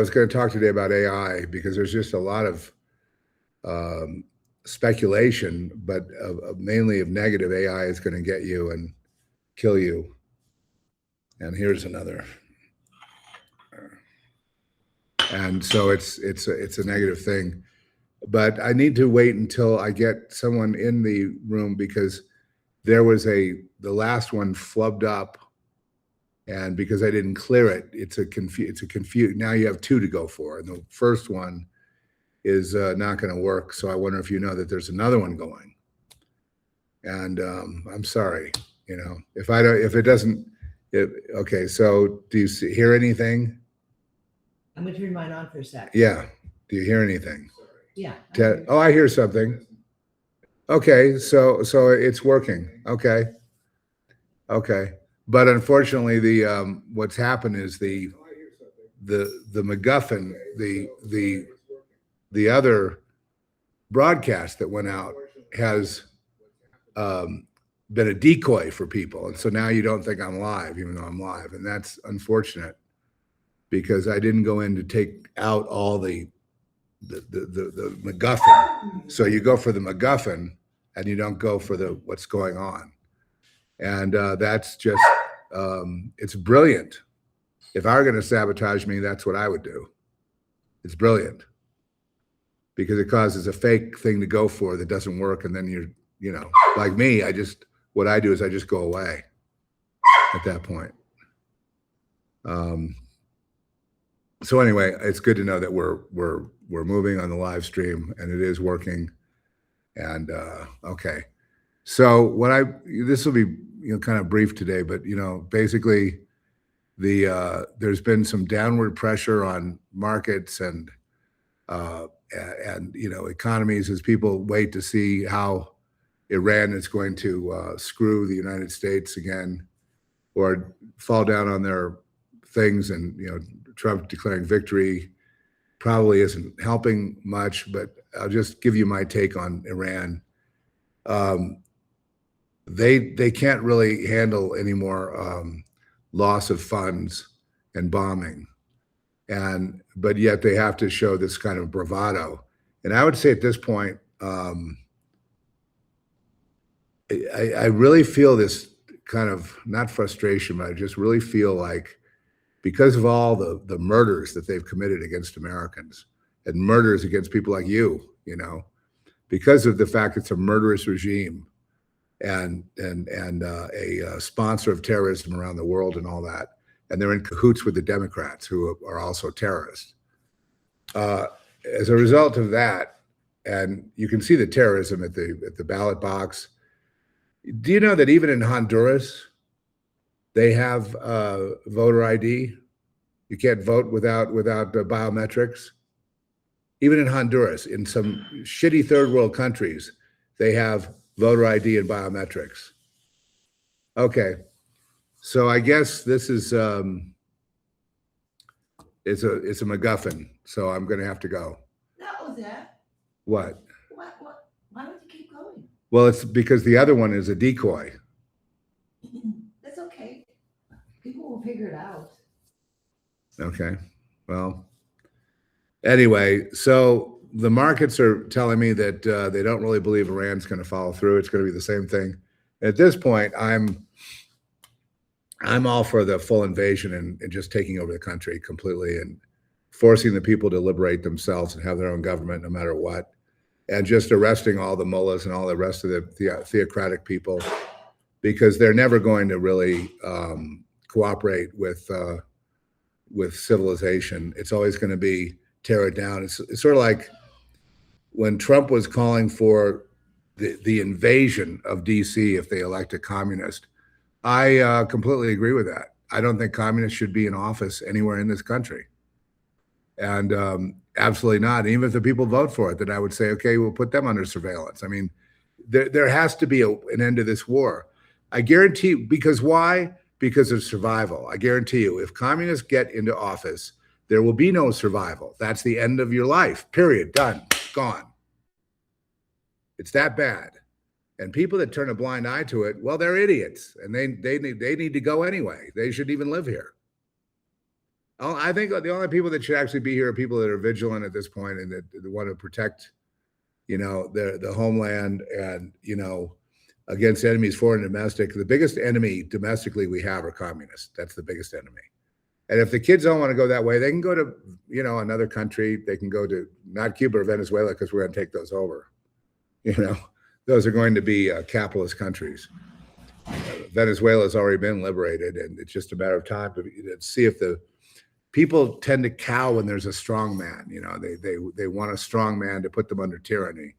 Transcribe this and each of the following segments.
was going to talk today about AI because there's just a lot of speculation, but mainly of negative. AI is going to get you and kill you. And here's another. And so it's a negative thing. But I need to wait until I get someone in the room because there was the last one flubbed up, and because I didn't clear it, it's a confuse. Now you have two to go for, and the first one is not going to work. So I wonder if you know that there's another one going. And I'm sorry, if it doesn't. Okay, so do you hear anything? I'm going to turn mine on for a sec. Yeah. Do you hear anything? Yeah. I hear something. Okay, so it's working. Okay. But unfortunately, what's happened is the MacGuffin, the other broadcast that went out has been a decoy for people, and so now you don't think I'm live, even though I'm live, and that's unfortunate because I didn't go in to take out all the MacGuffin. So you go for the MacGuffin and you don't go for what's going on. And that's just, it's brilliant. If I were going to sabotage me, that's what I would do. It's brilliant because it causes a fake thing to go for that doesn't work. And then you're, like me, what I do is I just go away at that point. So anyway, it's good to know that we're moving on the live stream and it is working. And okay, so this will be kind of brief today, but basically there's been some downward pressure on markets and economies as people wait to see how Iran is going to screw the United States again or fall down on their things, and Trump declaring victory probably isn't helping much, but I'll just give you my take on Iran. They can't really handle any more loss of funds and bombing, but yet they have to show this kind of bravado. And I would say at this point, I really feel this kind of, not frustration, but I just really feel like because of all the murders that they've committed against Americans and murders against people like you, because of the fact it's a murderous regime and a sponsor of terrorism around the world and all that, and they're in cahoots with the Democrats who are also terrorists. As a result of that, and you can see the terrorism at the ballot box. Do you know that even in Honduras, they have voter ID? You can't vote without biometrics. Even in Honduras, in some shitty third world countries, they have voter ID and biometrics. Okay, so I guess this is it's a MacGuffin. So I'm going to have to go. That was that. What? Why don't you keep going? Well, it's because the other one is a decoy. That's okay. People will figure it out. Okay. Well, anyway, so the markets are telling me that they don't really believe Iran's going to follow through. It's going to be the same thing. At this point, I'm all for the full invasion and just taking over the country completely and forcing the people to liberate themselves and have their own government no matter what, and just arresting all the mullahs and all the rest of the theocratic people, because they're never going to really cooperate with civilization. It's always going to be tear it down. It's sort of like when Trump was calling for the invasion of DC if they elect a communist. I completely agree with that. I don't think communists should be in office anywhere in this country. And absolutely not. Even if the people vote for it, then I would say, okay, we'll put them under surveillance. I mean, there has to be an end to this war. I guarantee, because why? Because of survival. I guarantee you, if communists get into office, there will be no survival. That's the end of your life, period, done, gone. It's that bad. And people that turn a blind eye to it, well, they're idiots, and they need to go anyway. They shouldn't even live here. I think the only people that should actually be here are people that are vigilant at this point and that want to protect, the homeland and, against enemies, foreign and domestic. The biggest enemy domestically we have are communists. That's the biggest enemy. And if the kids don't want to go that way, they can go to, another country. They can go to not Cuba or Venezuela because we're going to take those over. Those are going to be capitalist countries. Venezuela has already been liberated, and it's just a matter of time to see if the people tend to cow when there's a strong man. They want a strong man to put them under tyranny.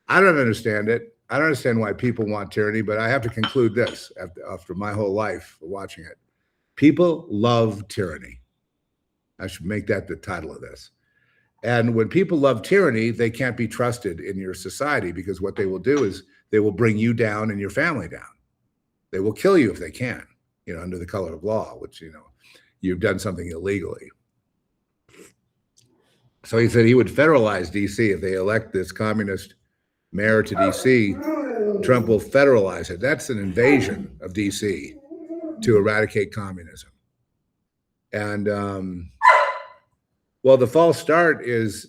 I don't understand it. I don't understand why people want tyranny, but I have to conclude this after my whole life watching it. People love tyranny. I should make that the title of this. And when people love tyranny, they can't be trusted in your society, because what they will do is they will bring you down and your family down. They will kill you if they can, under the color of law, which, you've done something illegally. So he said he would federalize DC. If they elect this communist mayor to DC, Trump will federalize it. That's an invasion of DC to eradicate communism. And, well, the false start is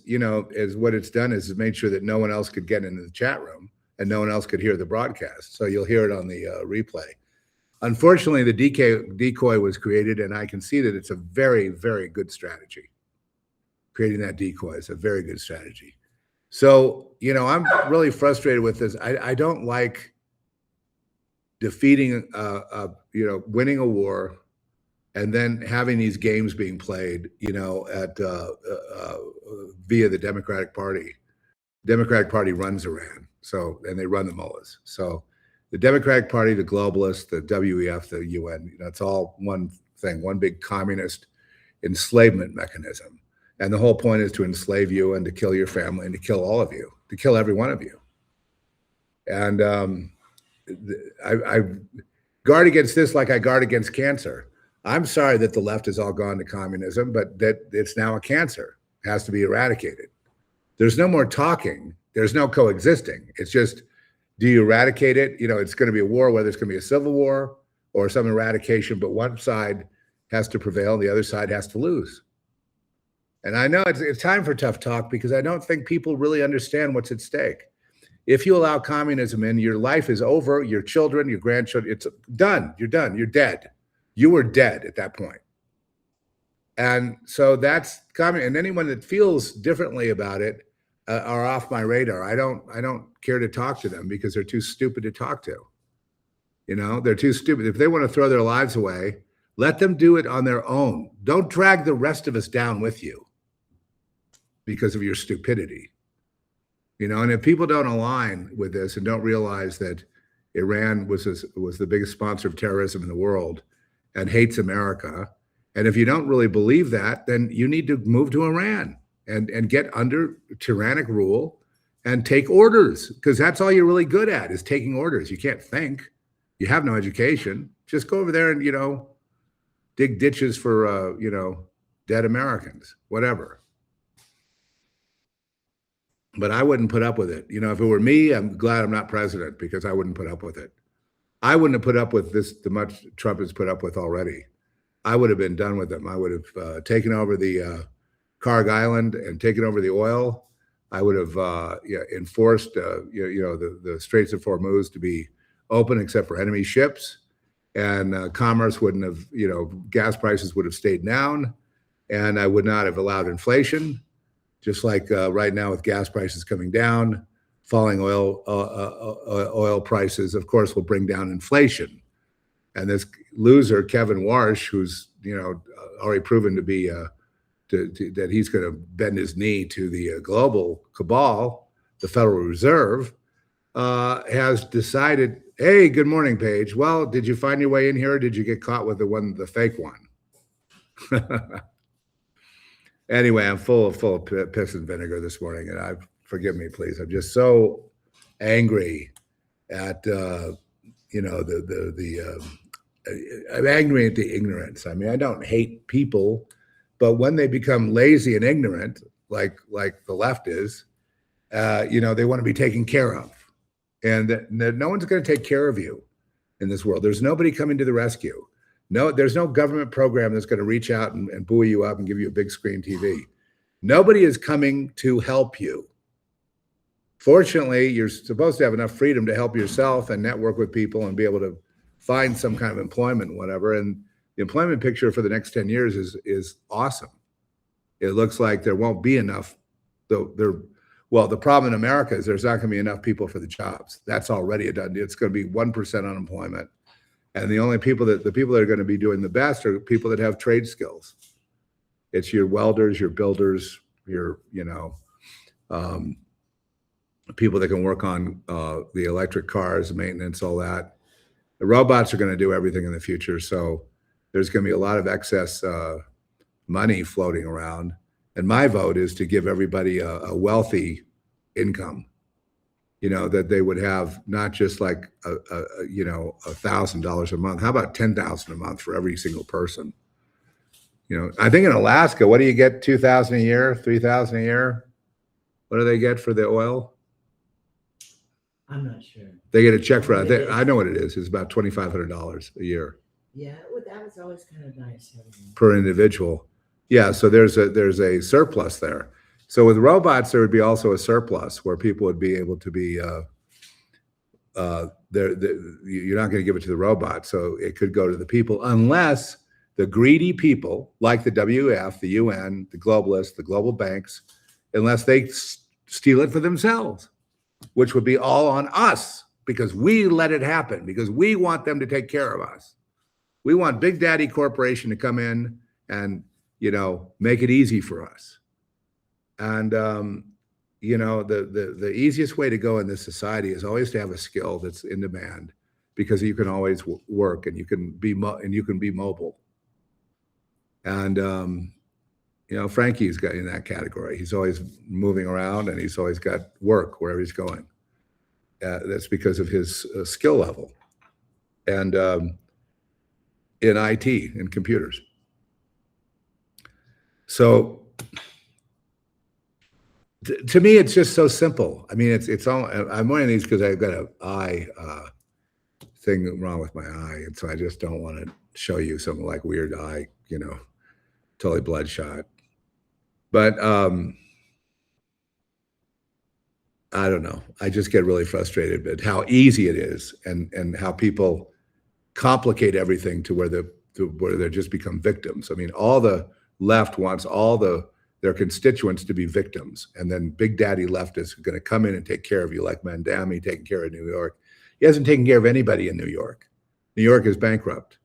what it's done is made sure that no one else could get into the chat room and no one else could hear the broadcast. So you'll hear it on the replay. Unfortunately, the decoy was created, and I can see that it's a very, very good strategy. Creating that decoy is a very good strategy. So, I'm really frustrated with this. I don't like defeating, winning a war and then having these games being played, at via the Democratic Party. Democratic Party runs Iran, and they run the mullahs. So the Democratic Party, the globalists, the WEF, the UN, it's all one thing, one big communist enslavement mechanism. And the whole point is to enslave you and to kill your family and to kill all of you, to kill every one of you. And I guard against this like I guard against cancer. I'm sorry that the left has all gone to communism, but that it's now a cancer. It has to be eradicated. There's no more talking. There's no coexisting. It's just, do you eradicate it? It's going to be a war, whether it's going to be a civil war or some eradication, but one side has to prevail and the other side has to lose. And I know it's time for tough talk, because I don't think people really understand what's at stake. If you allow communism in, your life is over, your children, your grandchildren, it's done. You're done. You're dead. You were dead at that point. And so that's coming. And anyone that feels differently about it are off my radar. I don't care to talk to them, because they're too stupid to talk to. They're too stupid. If they want to throw their lives away, let them do it on their own. Don't drag the rest of us down with you because of your stupidity. And if people don't align with this and don't realize that Iran was the biggest sponsor of terrorism in the world and hates America, and if you don't really believe that, then you need to move to Iran and get under tyrannic rule and take orders, because that's all you're really good at, is taking orders. You can't think. You have no education. Just go over there and, dig ditches for, dead Americans, whatever. But I wouldn't put up with it. If it were me, I'm glad I'm not president, because I wouldn't put up with it. I wouldn't have put up with the much Trump has put up with already. I would have been done with him. I would have taken over the Karg Island and taken over the oil. I would have enforced the Straits of Hormuz to be open except for enemy ships, and commerce wouldn't have, gas prices would have stayed down, and I would not have allowed inflation. Just like right now with gas prices coming down, falling oil prices, of course, will bring down inflation. And this loser, Kevin Warsh, who's already proven to be that he's going to bend his knee to the global cabal, the Federal Reserve, has decided, hey, good morning, Paige. Well, did you find your way in here, or did you get caught with the fake one? Anyway, I'm full of piss and vinegar this morning, and forgive me, please. I'm just so angry at I'm angry at the ignorance. I mean, I don't hate people, but when they become lazy and ignorant, like the left is, they want to be taken care of, and no one's going to take care of you in this world. There's nobody coming to the rescue. No, there's no government program that's going to reach out and buoy you up and give you a big screen TV. Nobody is coming to help you. Fortunately, you're supposed to have enough freedom to help yourself and network with people and be able to find some kind of employment, whatever. And the employment picture for the next 10 years is awesome. It looks like there won't be enough. Well, the problem in America is there's not going to be enough people for the jobs. That's already a done deal. It's going to be 1% unemployment. And the people that are going to be doing the best are people that have trade skills. It's your welders, your builders, your, people that can work on the electric cars, maintenance, all that. The robots are going to do everything in the future. So there's going to be a lot of excess money floating around. And my vote is to give everybody a wealthy income, that they would have not just like $1,000 a month. How about $10,000 a month for every single person? I think in Alaska, what do you get? $2,000 a year, $3,000 a year? What do they get for the oil? I'm not sure. They get a check for it. I know what it is. It's about $2,500 a year. Yeah, that was always kind of nice. Per individual. Yeah, so there's a surplus there. So with robots, there would be also a surplus where people would be able to be you're not going to give it to the robot, so it could go to the people unless the greedy people like the WEF, the UN, the globalists, the global banks, unless they steal it for themselves, which would be all on us because we let it happen, because we want them to take care of us. We want Big Daddy Corporation to come in and make it easy for us. And the easiest way to go in this society is always to have a skill that's in demand, because you can always work and you can be mobile. And Frankie's got in that category. He's always moving around and he's always got work wherever he's going. That's because of his skill level and in IT and computers. So to me, it's just so simple. I mean, it's all. I'm wearing these because I've got an eye thing wrong with my eye, and so I just don't want to show you some like weird eye, totally bloodshot. But I don't know. I just get really frustrated at how easy it is, and how people complicate everything to where they just become victims. I mean, all the left wants their constituents to be victims, and then Big Daddy left is going to come in and take care of you, like Mandami taking care of New York. He hasn't taken care of anybody in New York. New York is bankrupt.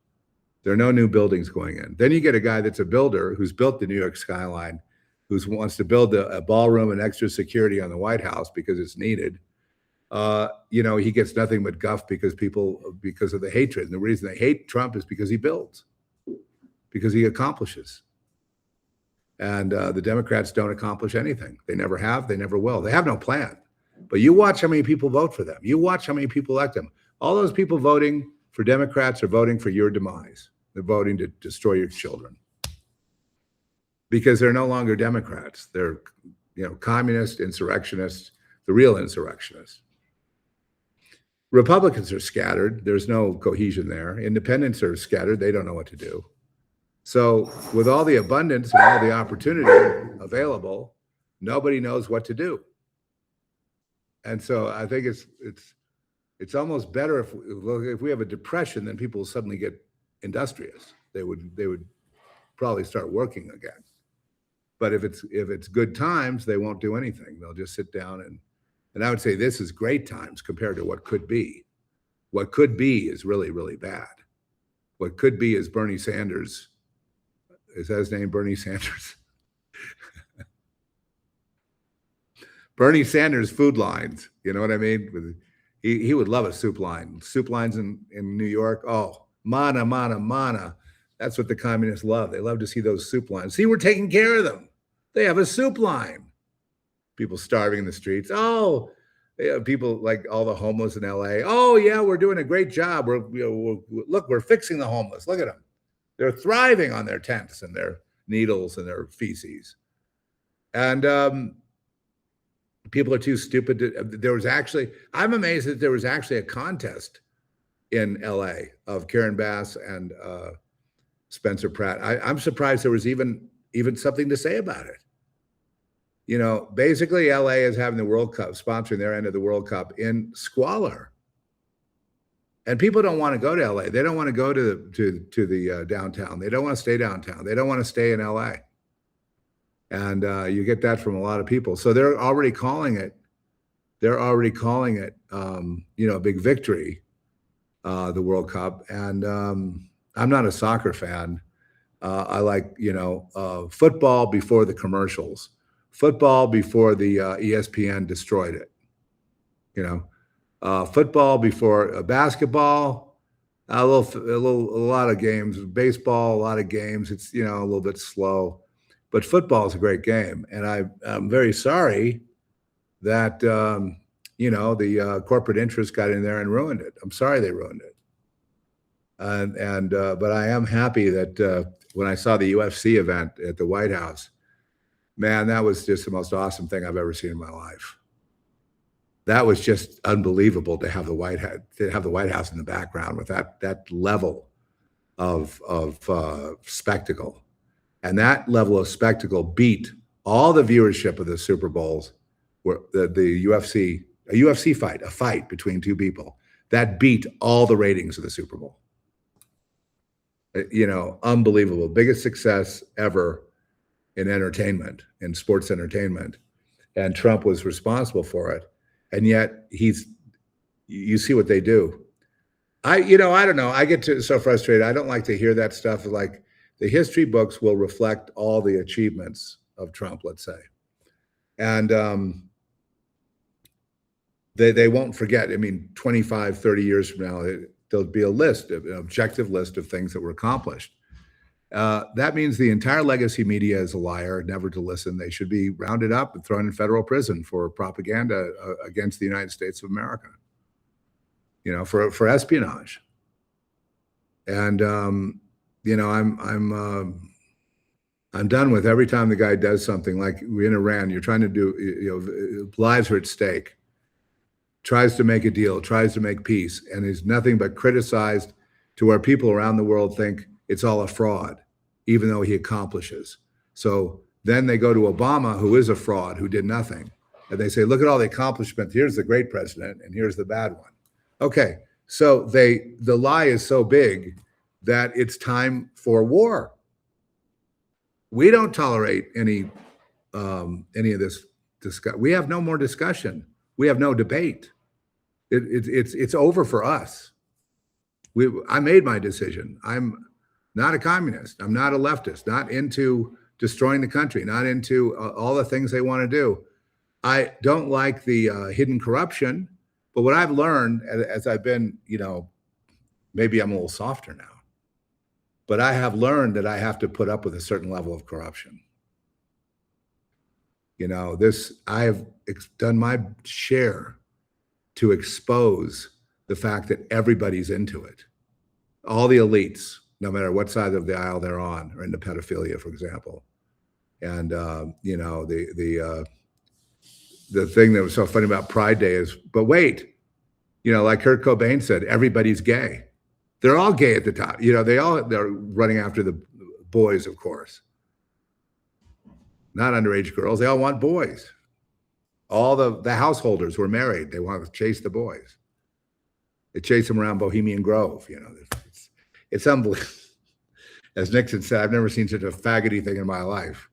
There are no new buildings going in. Then you get a guy that's a builder who's built the New York skyline, who wants to build a ballroom and extra security on the White House because it's needed. He gets nothing but guff because of the hatred. And the reason they hate Trump is because he builds, because he accomplishes. And the Democrats don't accomplish anything. They never have. They never will. They have no plan. But you watch how many people vote for them. You watch how many people elect them. All those people voting for Democrats are voting for your demise. They're voting to destroy your children because they're no longer Democrats. They're, communists, insurrectionists, the real insurrectionists. Republicans are scattered. There's no cohesion there. Independents are scattered. They don't know what to do. So with all the abundance and all the opportunity available, nobody knows what to do. And so I think it's almost better if we have a depression, then people will suddenly get industrious. They would probably start working again. But if it's good times, they won't do anything. They'll just sit down and I would say this is great times compared to what could be. What could be is really, really bad. What could be is Bernie Sanders. Is that his name, Bernie Sanders? Bernie Sanders food lines. You know what I mean? He would love a soup line. Soup lines in New York. Oh, mana, mana, mana. That's what the communists love. They love to see those soup lines. See, we're taking care of them. They have a soup line. People starving in the streets. Oh, people like all the homeless in LA. Oh, yeah, we're doing a great job. We're fixing the homeless. Look at them. They're thriving on their tents and their needles and their feces. And people are too stupid I'm amazed that there was actually a contest in LA of Karen Bass and Spencer Pratt. I'm surprised there was even something to say about it. You know, basically LA is having the World Cup, sponsoring their end of the World Cup in squalor. And people don't want to go to LA. They don't want to go to the downtown. They don't want to stay downtown. They don't want to stay in LA. And you get that from a lot of people. So they're already calling it. They're already calling it, you know, a big victory, the World Cup. And I'm not a soccer fan. I like, you know, football before the commercials, football before the ESPN destroyed it. You know, football before basketball, a lot of games, baseball, a lot of games. It's, you know, a little bit slow, but football is a great game. And I'm very sorry that, you know, the corporate interests got in there and ruined it. I'm sorry they ruined it. But I am happy that when I saw the UFC event at the White House, man, that was just the most awesome thing I've ever seen in my life. That was just unbelievable to have the White House in the background with that level of spectacle, and that level of spectacle beat all the viewership of the Super Bowls, where the UFC, a UFC fight, a fight between two people, that beat all the ratings of the Super Bowl. You know, unbelievable, biggest success ever in entertainment, in sports entertainment, and Trump was responsible for it. And yet you see what they do. I don't know. I get so frustrated. I don't like to hear that stuff. Like, the history books will reflect all the achievements of Trump, let's say. And they won't forget. I mean, 25, 30 years from now, there'll be a list, an objective list of things that were accomplished. That means the entire legacy media is a liar, never to listen. They should be rounded up and thrown in federal prison for propaganda against the United States of America, you know, for espionage. And, you know, I'm done with every time the guy does something like in Iran, you're trying to do, you know, lives are at stake, tries to make a deal, tries to make peace, and is nothing but criticized to where people around the world think it's all a fraud, even though he accomplishes. So then they go to Obama, who is a fraud, who did nothing. And they say, look at all the accomplishments. Here's the great president, and here's the bad one. Okay, so the lie is so big that it's time for war. We don't tolerate any of this discussion. We have no more discussion. We have no debate. It's over for us. I made my decision. I'm not a communist. I'm not a leftist, not into destroying the country, not into all the things they want to do. I don't like the hidden corruption, but what I've learned as I've been, you know, maybe I'm a little softer now, but I have learned that I have to put up with a certain level of corruption. You know, I have done my share to expose the fact that everybody's into it. All the elites, no matter what side of the aisle they're on, are into pedophilia, for example. And you know, the thing that was so funny about Pride Day is, but wait, you know, like Kurt Cobain said, everybody's gay. They're all gay at the top. You know, they're running after the boys, of course. Not underage girls. They all want boys. All the householders were married. They want to chase the boys. They chase them around Bohemian Grove. You know, it's unbelievable. As Nixon said, I've never seen such a faggoty thing in my life.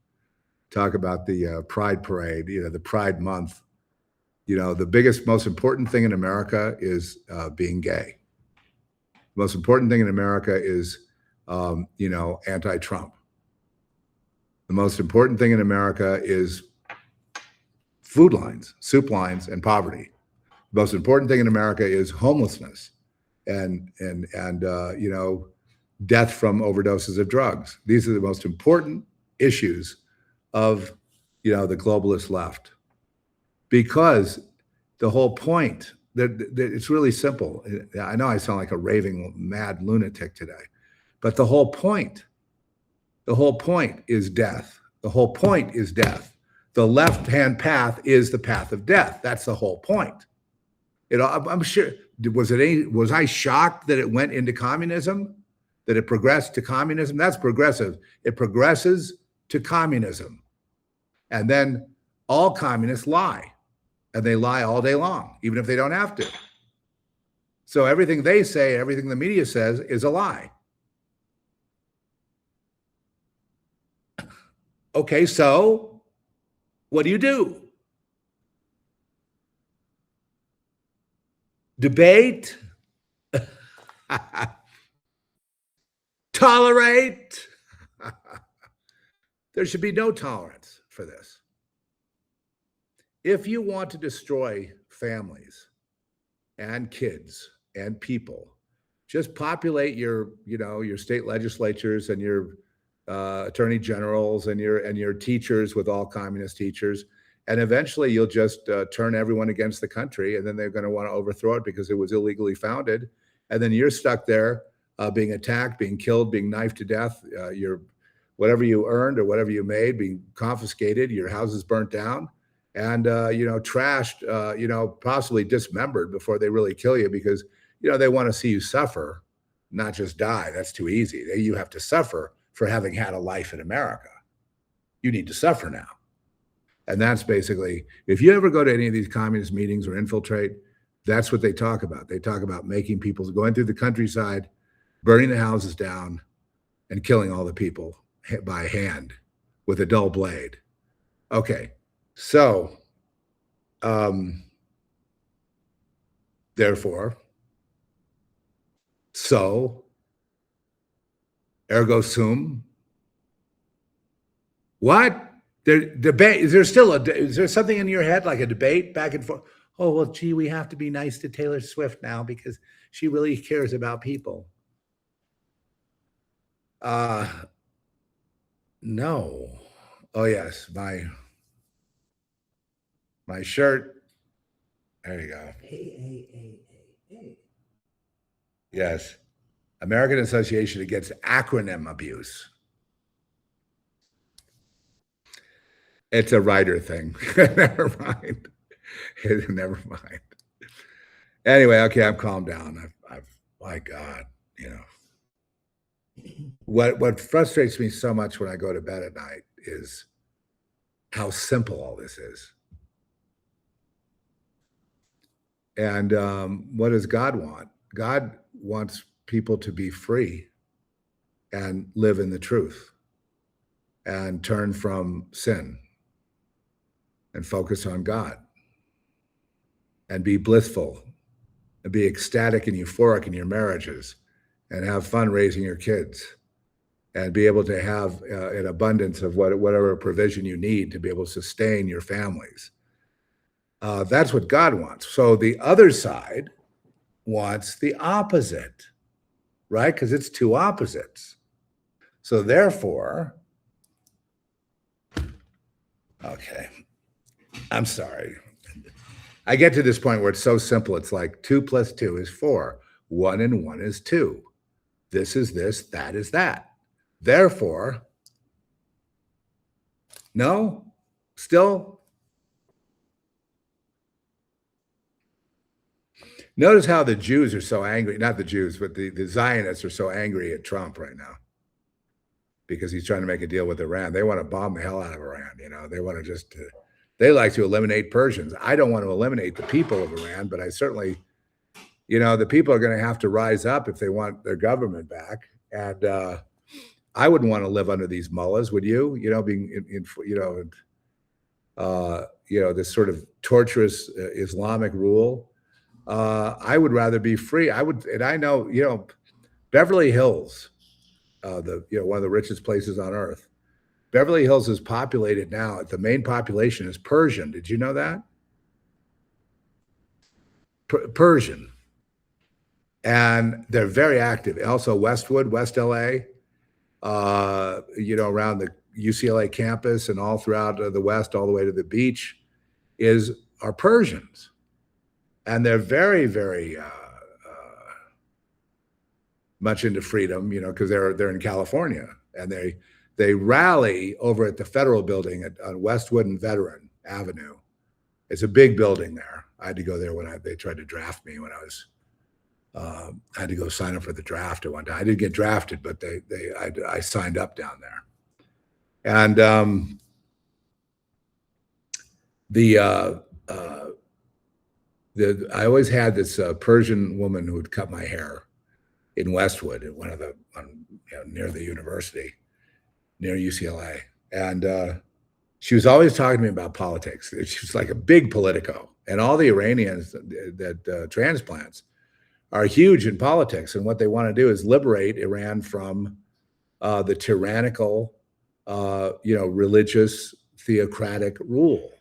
Talk about the Pride Parade, you know, the Pride Month. You know, the biggest, most important thing in America is being gay. The most important thing in America is, you know, anti-Trump. The most important thing in America is food lines, soup lines, and poverty. The most important thing in America is homelessness and you know, death from overdoses of drugs. These are the most important issues of, you know, the globalist left, because the whole point that it's really simple. I know I sound like a raving mad lunatic today, but the whole point is death. The whole point is death. The left-hand path is the path of death. That's the whole point. I'm sure. Was I shocked that it went into communism? that it progressed to communism. That's progressive. It progresses to communism. And then all communists lie, and they lie all day long, even if they don't have to. So everything they say, everything the media says is a lie. Okay, so what do you do? Debate? Tolerate? There should be no tolerance for this. If you want to destroy families and kids and people, just populate your state legislatures and your attorney generals and your teachers with all communist teachers, and eventually you'll just turn everyone against the country, and then they're going to want to overthrow it because it was illegally founded, and then you're stuck there being attacked, being killed, being knifed to death. Your whatever you earned or whatever you made being confiscated, your houses burnt down, and trashed, possibly dismembered before they really kill you, because they want to see you suffer, not just die. That's too easy. You have to suffer for having had a life in America. You need to suffer now. And that's basically, if you ever go to any of these communist meetings or infiltrate, that's what they talk about. They talk about making people, going through the countryside, burning the houses down, and killing all the people by hand with a dull blade. Okay, so therefore, ergo sum. What? Debate? Is there something in your head like a debate back and forth? Oh, well, gee, we have to be nice to Taylor Swift now because she really cares about people. No. Oh yes, my shirt. There you go. A.A.A.A. Yes. American Association Against Acronym Abuse. It's a writer thing. Never mind. Never mind. Anyway, okay, I've calmed down. My God, what frustrates me so much when I go to bed at night is how simple all this is. And what does God want? God wants people to be free and live in the truth and turn from sin and focus on God and be blissful and be ecstatic and euphoric in your marriages and have fun raising your kids and be able to have an abundance of whatever provision you need to be able to sustain your families. That's what God wants. So the other side wants the opposite, right? Because it's two opposites. So therefore, okay, I'm sorry. I get to this point where it's so simple. It's like 2 + 2 is 4. 1 and 1 is 2. This is this, that is that. Therefore, no, still. Notice how the Jews are so angry, not the Jews, but the Zionists are so angry at Trump right now because he's trying to make a deal with Iran. They want to bomb the hell out of Iran. They want to just, they like to eliminate Persians. I don't want to eliminate the people of Iran, but I certainly, the people are going to have to rise up if they want their government back. And I wouldn't want to live under these mullahs, would you? Being this sort of torturous Islamic rule. I would rather be free. And I know, Beverly Hills, one of the richest places on earth. Beverly Hills is populated now. The main population is Persian. Did you know that? Persian. And they're very active. Also Westwood, West LA, around the UCLA campus and all throughout the West, all the way to the beach, are Persians. And they're very, very much into freedom, because they're in California, and they rally over at the Federal Building on Westwood and Veteran Avenue. It's a big building there. I had to go there when they tried to draft me when I was I had to go sign up for the draft at one time. I didn't get drafted, but I signed up down there. And I always had this Persian woman who would cut my hair in Westwood at one of the near the university, near UCLA, and she was always talking to me about politics. She was like a big politico, and all the Iranians that transplants are huge in politics, and what they want to do is liberate Iran from the tyrannical, religious theocratic rule.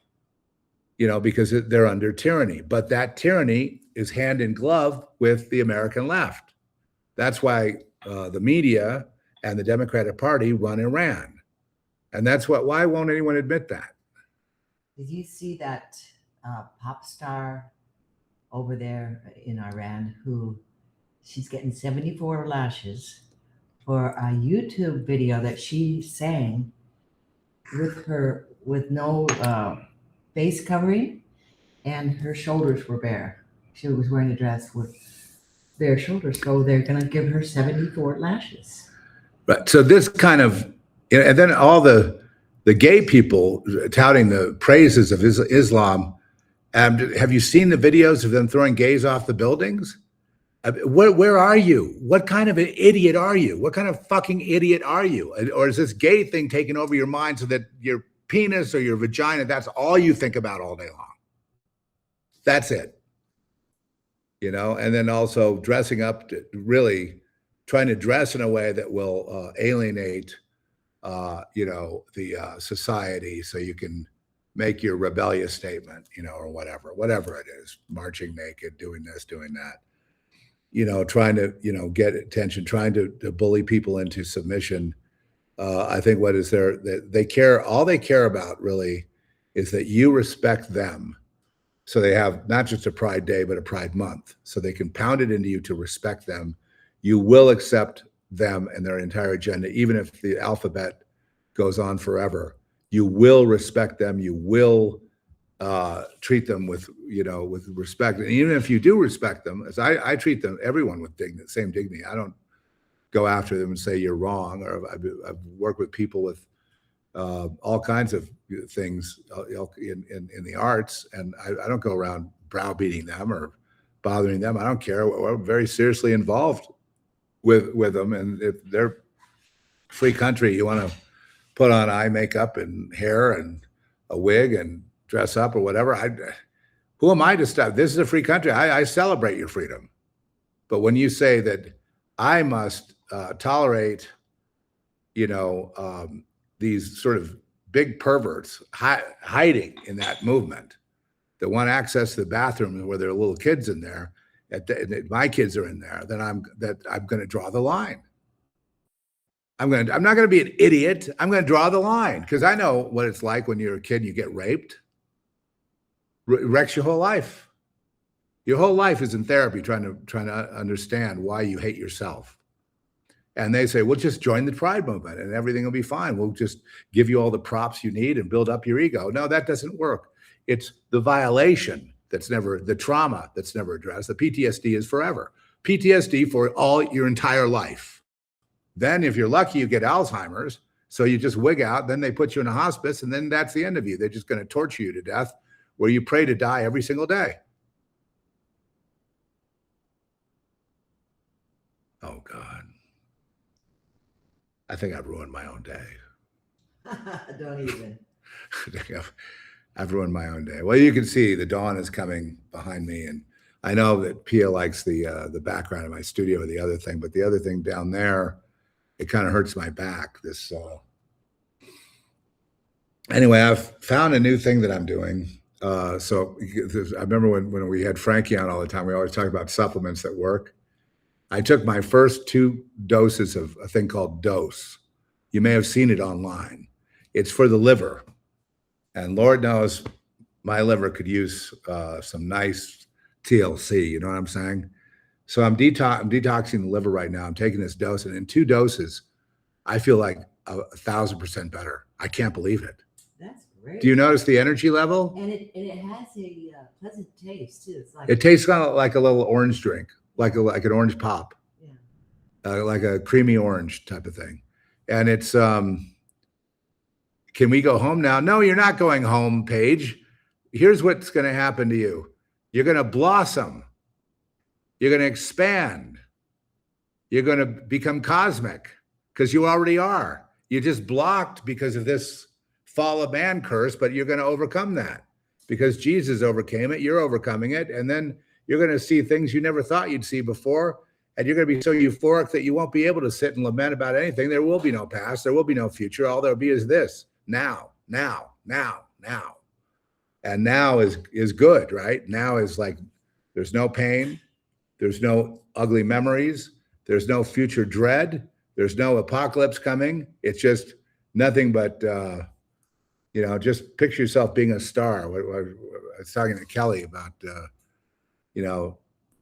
Because they're under tyranny. But that tyranny is hand in glove with the American left. That's why the media and the Democratic Party run Iran. And why won't anyone admit that? Did you see that pop star over there in Iran who she's getting 74 lashes for a YouTube video that she sang with no face covering, and her shoulders were bare. She was wearing a dress with bare shoulders, so they're going to give her 74 lashes. Right. So this kind of, and then all the gay people touting the praises of Islam. Have you seen the videos of them throwing gays off the buildings? Where are you? What kind of an idiot are you? What kind of fucking idiot are you? Or is this gay thing taking over your mind so that your penis or your vagina, that's all you think about all day long? That's it. And then also dressing up, really trying to dress in a way that will alienate, the society, so you can make your rebellious statement, or whatever it is, marching naked, doing this, doing that, trying to, get attention, trying to bully people into submission. I think what is there that all they care about really is that you respect them. So they have not just a Pride Day, but a Pride Month. So they can pound it into you to respect them. You will accept them and their entire agenda, even if the alphabet goes on forever. You will respect them. You will treat them with respect. And even if you do respect them, as I treat everyone with same dignity. I don't go after them and say you're wrong. Or I've worked with people with all kinds of things in the arts, and I don't go around browbeating them or bothering them. I don't care. We're very seriously involved with them, and if they're free country, you want to put on eye makeup and hair and a wig and dress up or whatever. Who am I to stop? This is a free country. I celebrate your freedom. But when you say that I must tolerate, these sort of big perverts hiding in that movement that want access to the bathroom where there are little kids in there, my kids are in there, then I'm going to draw the line. I'm not going to be an idiot. I'm going to draw the line, because I know what it's like when you're a kid and you get raped. Wrecks your whole life. Your whole life is in therapy trying to understand why you hate yourself. And they say, well, just join the Pride movement and everything will be fine. We'll just give you all the props you need and build up your ego. No, that doesn't work. It's the violation the trauma that's never addressed. The PTSD is forever. PTSD for your entire life. Then if you're lucky, you get Alzheimer's. So you just wig out, then they put you in a hospice, and then that's the end of you. They're just going to torture you to death, where you pray to die every single day. Oh, God. I think I've ruined my own day. Don't even. I've ruined my own day. Well, you can see the dawn is coming behind me, and I know that Pia likes the background of my studio or the other thing, but the other thing down there, it kind of hurts my back. Anyway, I've found a new thing that I'm doing. So I remember when we had Frankie on all the time, we always talk about supplements that work. I took my first 2 doses of a thing called Dose. You may have seen it online. It's for the liver. And Lord knows my liver could use some nice TLC, you know what I'm saying? So I'm detoxing the liver right now. I'm taking this dose, and in 2 doses, I feel like 1,000% better. I can't believe it. That's great. Do you notice the energy level? And it has a pleasant taste too. It's like It tastes kind of like a little orange drink. like an orange pop, Yeah. like a creamy orange type of thing. And it's, can we go home now? No, you're not going home, Paige. Here's what's going to happen to you. You're going to blossom. You're going to expand. You're going to become cosmic because you already are. You're just blocked because of this fall of man curse, but you're going to overcome that because Jesus overcame it. You're overcoming it. And then you're going to see things you never thought you'd see before. And you're going to be so euphoric that you won't be able to sit and lament about anything. There will be no past. There will be no future. All there'll be is this now, now, now, now. And now is good, right? Now is like, there's no pain. There's no ugly memories. There's no future dread. There's no apocalypse coming. It's just nothing but, just picture yourself being a star. I was talking to Kelly about,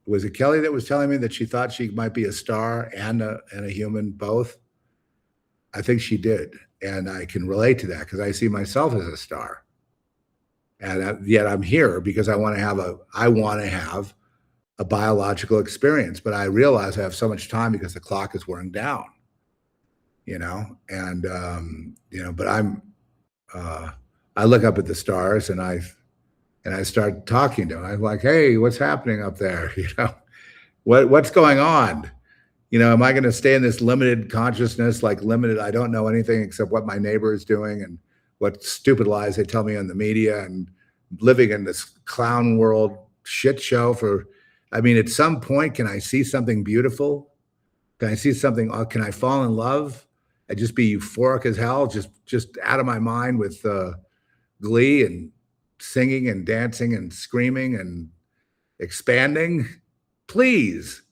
was it Kelly that was telling me that she thought she might be a star and a human both? I think she did. And I can relate to that because I see myself as a star. And yet I'm here because I want to have a biological experience, but I realize I have so much time because the clock is wearing down, and, but I look up at the stars and I start talking to them. I'm like, hey, what's happening up there? What's going on? Am I going to stay in this limited consciousness, like limited? I don't know anything except what my neighbor is doing and what stupid lies they tell me on the media, and living in this clown world shit show at some point, can I see something beautiful? Can I see something? Can I fall in love and just be euphoric as hell, just out of my mind with glee and singing and dancing and screaming and expanding? Please.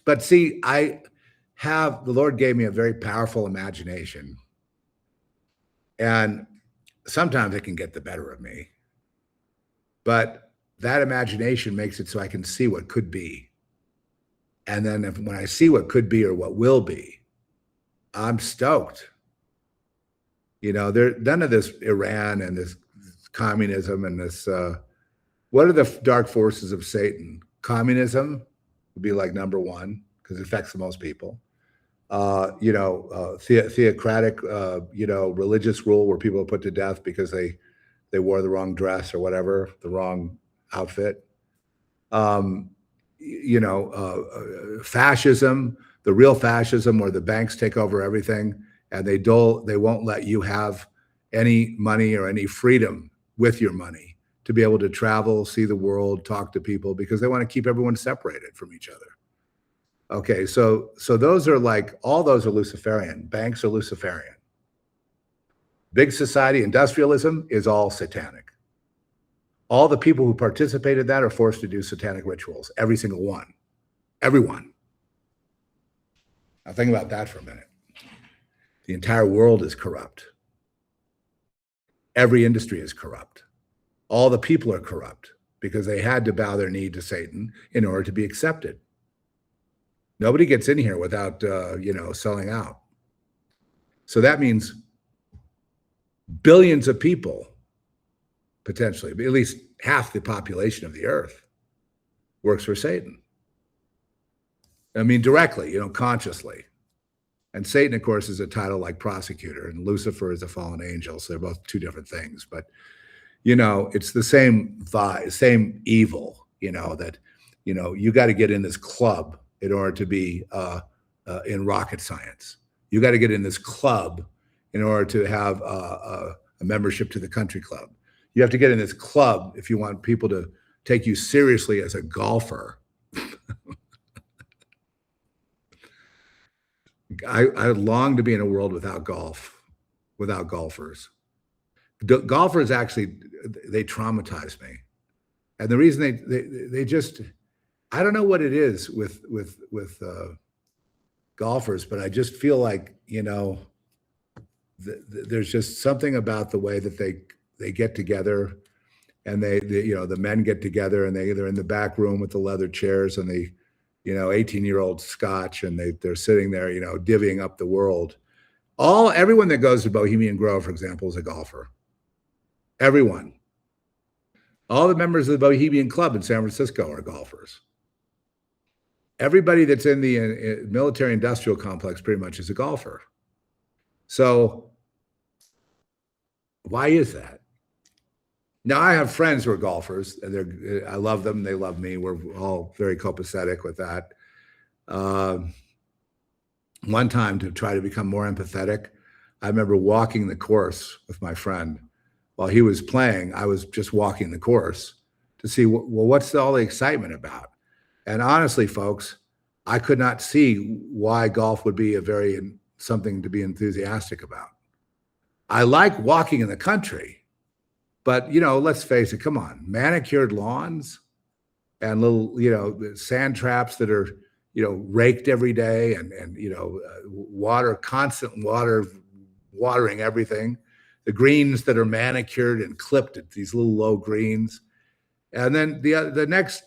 But see, the Lord gave me a very powerful imagination. And sometimes it can get the better of me. But that imagination makes it so I can see what could be. And then when I see what could be or what will be, I'm stoked. None of this Iran and this communism and this, what are the dark forces of Satan? Communism would be like number one because it affects the most people. Theocratic, religious rule where people are put to death because they wore the wrong dress or whatever, the wrong outfit. Fascism, the real fascism where the banks take over everything and they won't let you have any money or any freedom with your money to be able to travel, see the world, talk to people, because they want to keep everyone separated from each other. Okay, so those are all those are Luciferian. Banks are Luciferian. Big society, industrialism is all satanic. All the people who participated in that are forced to do satanic rituals. Every single one. Everyone. Now think about that for a minute. The entire world is corrupt. Every industry is corrupt. All the people are corrupt because they had to bow their knee to Satan in order to be accepted. Nobody gets in here without, selling out. So that means billions of people, potentially, at least half the population of the earth, works for Satan. Directly, consciously. And Satan, of course, is a title like prosecutor, and Lucifer is a fallen angel. So they're both two different things. But, it's the same vibe, same evil, that, you got to get in this club in order to be in rocket science. You got to get in this club in order to have a membership to the country club. You have to get in this club if you want people to take you seriously as a golfer. I long to be in a world without golf, without golfers. Golfers actually, they traumatize me. And the reason they just, I don't know what it is with golfers, but I just feel like, there's just something about the way that they get together, and the men get together and they're in the back room with the leather chairs and the 18-year-old scotch, and they're sitting there, divvying up the world. Everyone that goes to Bohemian Grove, for example, is a golfer. Everyone. All the members of the Bohemian Club in San Francisco are golfers. everybody that's in the military industrial complex pretty much is a golfer. So why is that? Now I have friends who are golfers, and I love them. They love me. We're all very copacetic with that. Um, One time, to try to become more empathetic, I remember walking the course with my friend. While he was playing, I was just walking the course to see, well, what's all the excitement about? And honestly, folks, I could not see why golf would be something to be enthusiastic about. I like walking in the country, but let's face it, come on, manicured lawns and little, sand traps that are, raked every day, and water, constant water, watering everything. The greens that are manicured and clipped at these little low greens. And then the next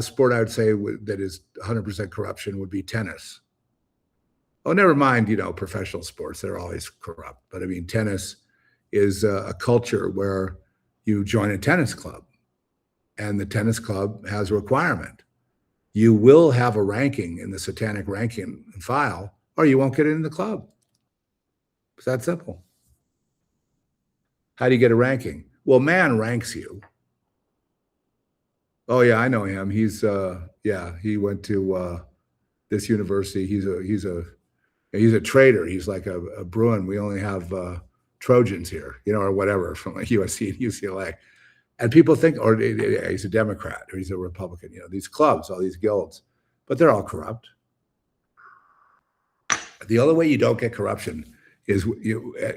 sport I would say that is 100% corruption would be tennis. Oh, never mind, professional sports, they're always corrupt. But I mean, tennis is a culture where you join a tennis club, and the tennis club has a requirement. You will have a ranking in the satanic ranking file, or you won't get in the club. It's that simple. How do you get a ranking? Well, man ranks you. Oh yeah, I know him. He went to this university. He's a trader. He's like a Bruin. We only have Trojans here, or whatever, from like USC and UCLA. And people think, or he's a Democrat or he's a Republican, these clubs, all these guilds, but they're all corrupt. The only way you don't get corruption is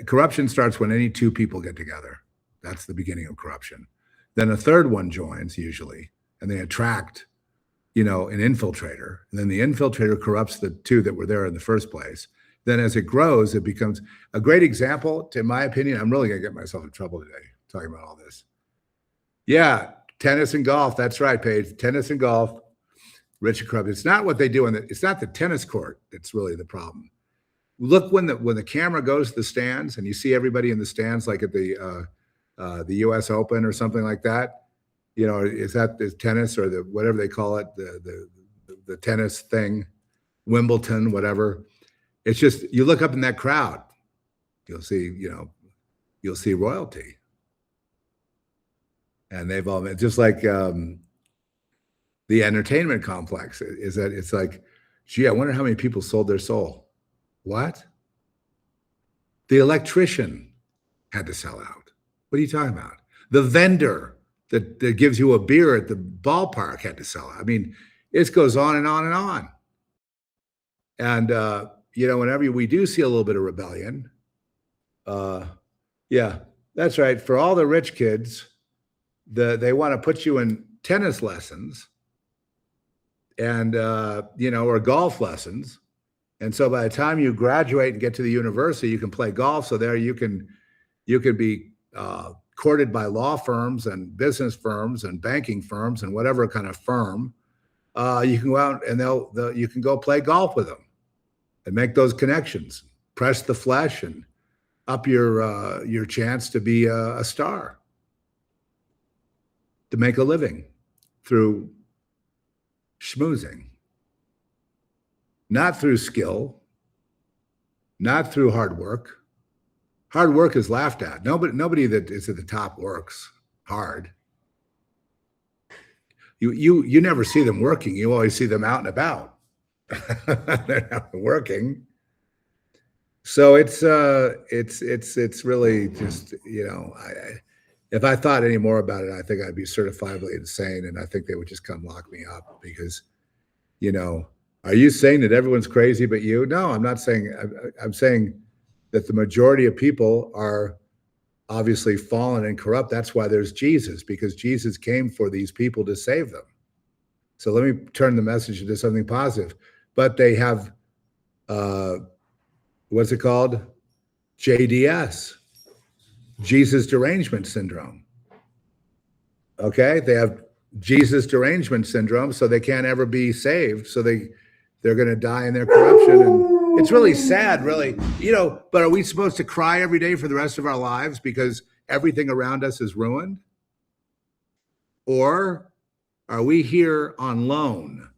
corruption starts when any two people get together. That's the beginning of corruption. Then a third one joins usually, and they attract, an infiltrator. And then the infiltrator corrupts the two that were there in the first place. Then as it grows, it becomes a great example, in my opinion. I'm really going to get myself in trouble today talking about all this. Yeah, tennis and golf. That's right, Paige. Tennis and golf, rich and corrupt. It's not what they do it's not the tennis court that's really the problem. Look when the camera goes to the stands and you see everybody in the stands, like at the U.S. Open or something like that. Is that the tennis or the whatever they call it, the tennis thing, Wimbledon, whatever. It's just you look up in that crowd, you'll see royalty. And they've all been just like the entertainment complex is that it's like, gee, I wonder how many people sold their soul. What? The electrician had to sell out. What are you talking about? The vendor that gives you a beer at the ballpark had to sell out. I mean, it goes on and on and on. And, whenever we do see a little bit of rebellion, yeah, that's right. For all the rich kids, they want to put you in tennis lessons and, or golf lessons. And so by the time you graduate and get to the university, you can play golf. So there you can be courted by law firms and business firms and banking firms and whatever kind of firm. You can go out and you can go play golf with them and make those connections, press the flesh, and up your chance to be a star, to make a living through schmoozing. Not through skill, not through hard work. Hard work is laughed at. Nobody that is at the top works hard. You never see them working. You always see them out and about. They're not working. So it's really just, if I thought any more about it, I think I'd be certifiably insane, and I think they would just come lock me up because, are you saying that everyone's crazy but you? No, I'm not saying. I'm saying that the majority of people are obviously fallen and corrupt. That's why there's Jesus, because Jesus came for these people to save them. So let me turn the message into something positive. But they have, what's it called? JDS, Jesus derangement syndrome. Okay, they have Jesus derangement syndrome, so they can't ever be saved. So they're going to die in their corruption. And it's really sad, really, but are we supposed to cry every day for the rest of our lives because everything around us is ruined? Or are we here on loan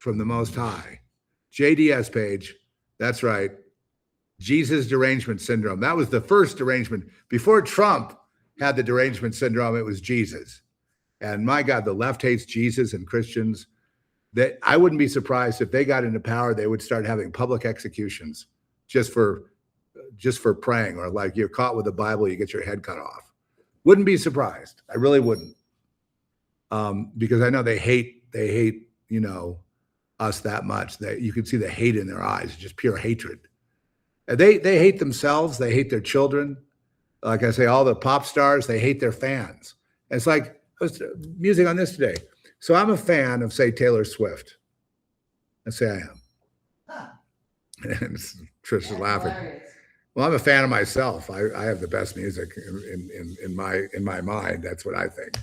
from the Most High. JDS page. That's right. Jesus derangement syndrome. That was the first derangement. Before Trump had the derangement syndrome, it was Jesus. And my God, the left hates Jesus and Christians. That I wouldn't be surprised if they got into power, they would start having public executions just for praying, or like you're caught with the Bible, you get your head cut off. Wouldn't be surprised. I really wouldn't. Because I know they hate, you know, us that much that you can see the hate in their eyes, just pure hatred. And they hate themselves. They hate their children. Like I say, all the pop stars, they hate their fans. It's like, I was musing on this today. So I'm a fan of, say, Taylor Swift. Let's say I am. Huh. And Trish is laughing. Hilarious. Well, I'm a fan of myself. I have the best music in my mind. That's what I think.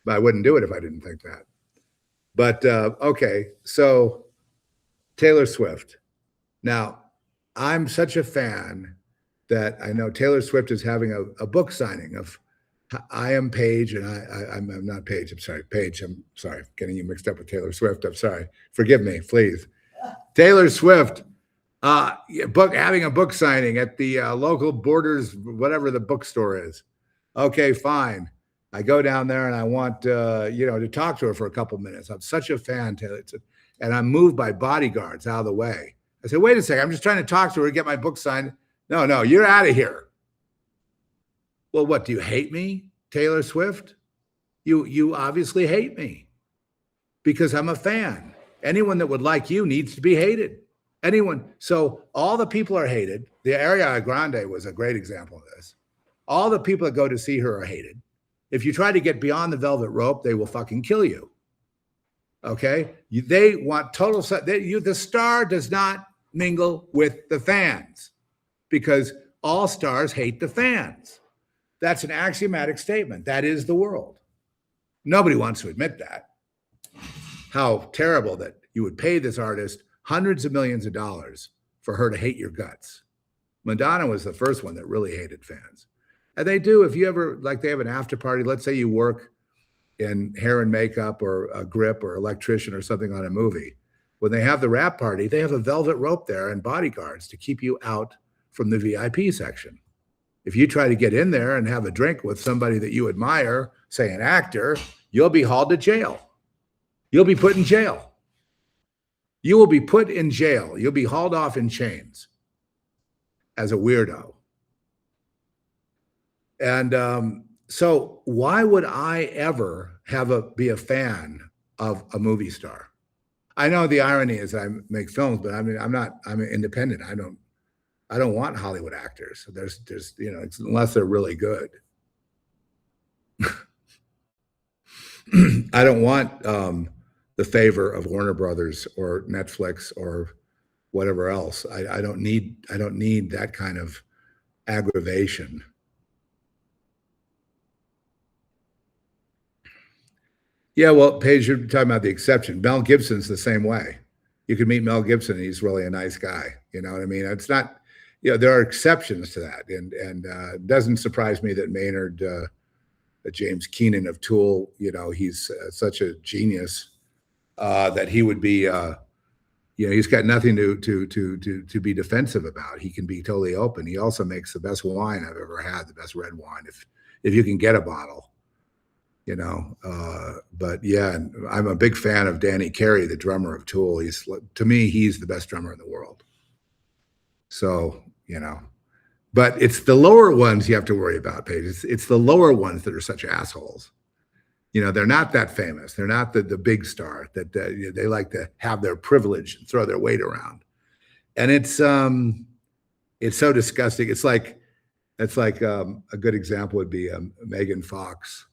But I wouldn't do it if I didn't think that. But okay, so Taylor Swift. Now, I'm such a fan that I know Taylor Swift is having a book signing of I am Paige, and I'm not Paige. I'm sorry, Paige. I'm sorry, getting you mixed up with Taylor Swift. I'm sorry. Forgive me, please. Taylor Swift, having a book signing at the local Borders, whatever the bookstore is. Okay, fine. I go down there and I want to talk to her for a couple minutes. I'm such a fan, Taylor, and I'm moved by bodyguards out of the way. I said, wait a second. I'm just trying to talk to her, get my book signed. No, you're out of here. Well, what, do you hate me, Taylor Swift? You obviously hate me because I'm a fan. Anyone that would like you needs to be hated. Anyone. So all the people are hated. The Ariana Grande was a great example of this. All the people that go to see her are hated. If you try to get beyond the velvet rope, they will fucking kill you. Okay? They want total. The star does not mingle with the fans because all stars hate the fans. That's an axiomatic statement. That is the world. Nobody wants to admit that. How terrible that you would pay this artist hundreds of millions of dollars for her to hate your guts. Madonna was the first one that really hated fans. And they do, if you ever, like they have an after party, let's say you work in hair and makeup or a grip or electrician or something on a movie. When they have the wrap party, they have a velvet rope there and bodyguards to keep you out from the VIP section. If you try to get in there and have a drink with somebody that you admire, say an actor, you'll be hauled to jail. You'll be put in jail. You will be put in jail. You'll be hauled off in chains as a weirdo. And so why would I ever be a fan of a movie star? I know the irony is I make films, but I mean, I'm independent. I don't want Hollywood actors. There's unless they're really good. I don't want the favor of Warner Brothers or Netflix or whatever else. I don't need that kind of aggravation. Yeah, well, Paige, you're talking about the exception. Mel Gibson's the same way. You could meet Mel Gibson, and he's really a nice guy. You know what I mean? It's not, there are exceptions to that. And it doesn't surprise me that Maynard, James Keenan of Tool, he's such a genius that he would be, he's got nothing to be defensive about. He can be totally open. He also makes the best wine I've ever had, the best red wine, if you can get a bottle. But yeah, I'm a big fan of Danny Carey, the drummer of Tool. To me, he's the best drummer in the world. So, but it's the lower ones you have to worry about, Paige. It's the lower ones that are such assholes. They're not that famous. They're not the big star that they like to have their privilege and throw their weight around. And it's so disgusting. It's like a good example would be Megan Fox.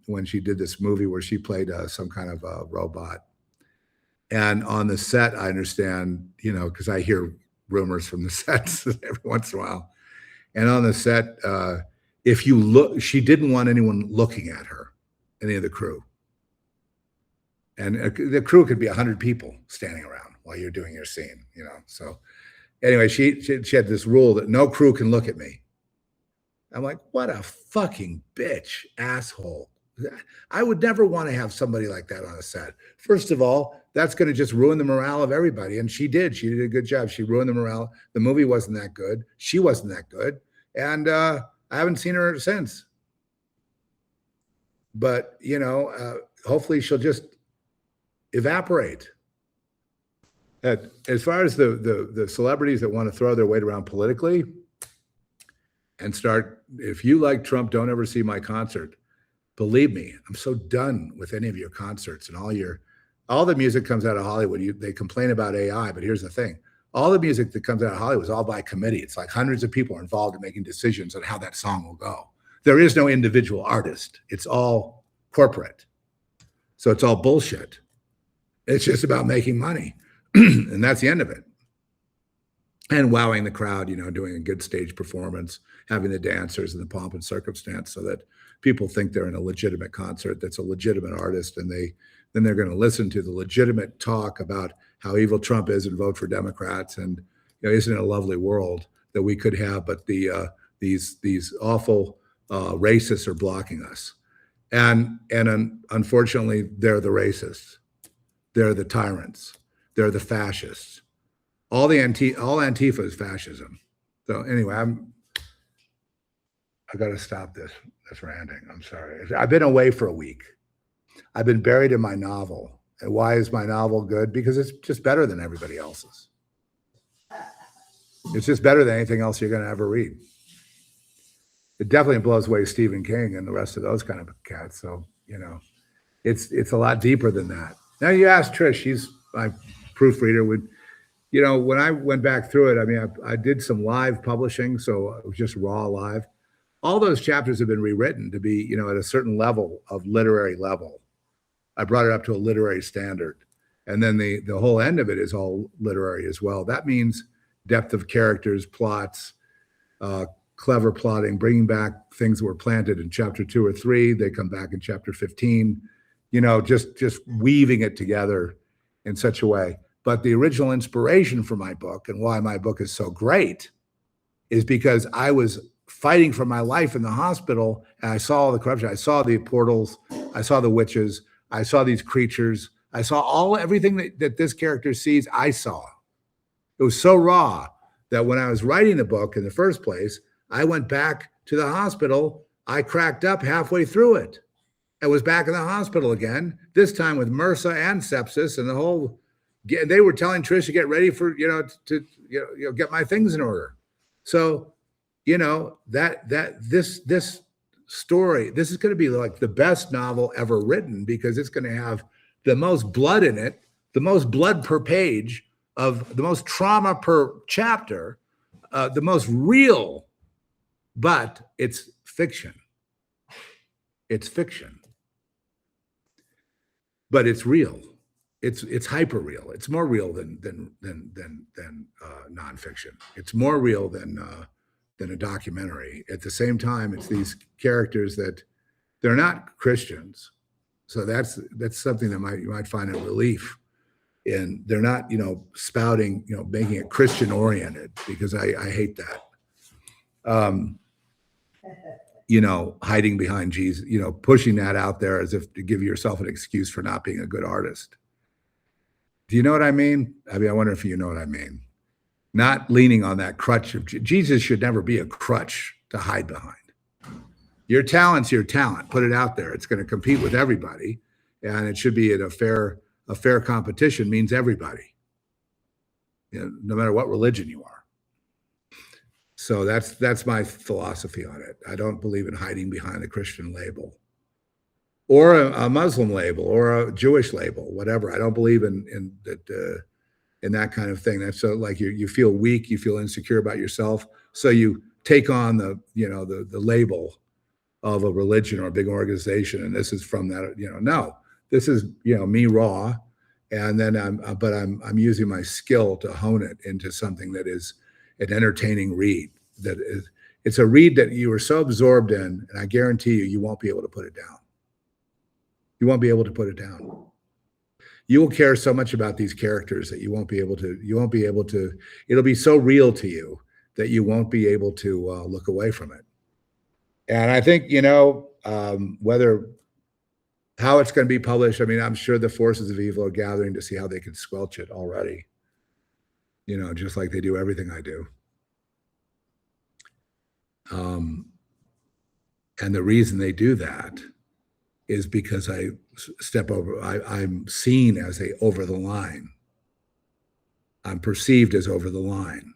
When she did this movie where she played some kind of a robot. And on the set, I understand, because I hear rumors from the sets every once in a while. And on the set, if you look, she didn't want anyone looking at her, any of the crew. And the crew could be 100 people standing around while you're doing your scene, So anyway, she had this rule that no crew can look at me. I'm like, what a fucking bitch, asshole, I would never want to have somebody like that on a set. First of all, that's going to just ruin the morale of everybody. And she did. She did a good job. She ruined the morale. The movie wasn't that good. She wasn't that good. And I haven't seen her since. But, hopefully she'll just evaporate. As far as the celebrities that want to throw their weight around politically and start, if you like Trump, don't ever see my concert. Believe me, I'm so done with any of your concerts and all the music comes out of Hollywood. They complain about AI, but here's the thing. All the music that comes out of Hollywood is all by committee. It's like hundreds of people are involved in making decisions on how that song will go. There is no individual artist. It's all corporate. So it's all bullshit. It's just about making money. And that's the end of it. And wowing the crowd, doing a good stage performance, having the dancers and the pomp and circumstance so that people think they're in a legitimate concert that's a legitimate artist, and then they're going to listen to the legitimate talk about how evil Trump is and vote for Democrats. And isn't it a lovely world that we could have, but these awful racists are blocking us. And unfortunately, they're the racists. They're the tyrants. They're the fascists. All Antifa is fascism. So anyway, I got to stop this ranting. I'm sorry. I've been away for a week. I've been buried in my novel. And why is my novel good? Because it's just better than everybody else's. It's just better than anything else you're going to ever read. It definitely blows away Stephen King and the rest of those kind of cats. So, it's a lot deeper than that. Now you ask Trish, she's my proofreader. When I went back through it, I did some live publishing, so it was just raw live. All those chapters have been rewritten to be, at a certain level of literary level. I brought it up to a literary standard. And then the whole end of it is all literary as well. That means depth of characters, plots, clever plotting, bringing back things that were planted in chapter 2 or 3. They come back in chapter 15, just weaving it together in such a way. But the original inspiration for my book and why my book is so great is because I was fighting for my life in the hospital, and I saw all the corruption. I saw the portals. I saw the witches. I saw these creatures. I saw everything that this character sees. I saw. It was so raw that when I was writing the book in the first place, I went back to the hospital. I cracked up halfway through it. I was back in the hospital again, this time with MRSA and sepsis and the whole. They were telling Trish to get ready for, to get my things in order. So, this story, this is going to be like the best novel ever written because it's going to have the most blood in it, the most blood per page, of the most trauma per chapter, the most real, but it's fiction. It's fiction, but it's real. It's hyper real. It's more real than nonfiction. It's more real than a documentary. At the same time, it's these characters that they're not Christians, so that's something that you might find a relief in. They're not spouting, making it Christian oriented, because I hate that. Hiding behind Jesus, pushing that out there as if to give yourself an excuse for not being a good artist. Do you know what I mean? I wonder if you know what I mean. Not leaning on that crutch of Jesus should never be a crutch to hide behind. Your talent's your talent. Put it out there. It's going to compete with everybody, and it should be at a fair competition. Means everybody, no matter what religion you are. So that's my philosophy on it. I don't believe in hiding behind a Christian label, or a Muslim label, or a Jewish label, whatever. I don't believe in that kind of thing. That's so like you feel weak, you feel insecure about yourself, so you take on the label of a religion or a big organization, and this is from that. No, this is me raw, and then I'm using my skill to hone it into something that is an entertaining read. It's a read that you are so absorbed in, and I guarantee you won't be able to put it down. You won't be able to put it down. You will care so much about these characters that you won't be able to, it'll be so real to you that you won't be able to look away from it. And I think, whether How it's going to be published, I mean, I'm sure the forces of evil are gathering to see how they can squelch it already, just like they do everything I do. And the reason they do that is because I step over, I'm seen as over the line. I'm perceived as over the line.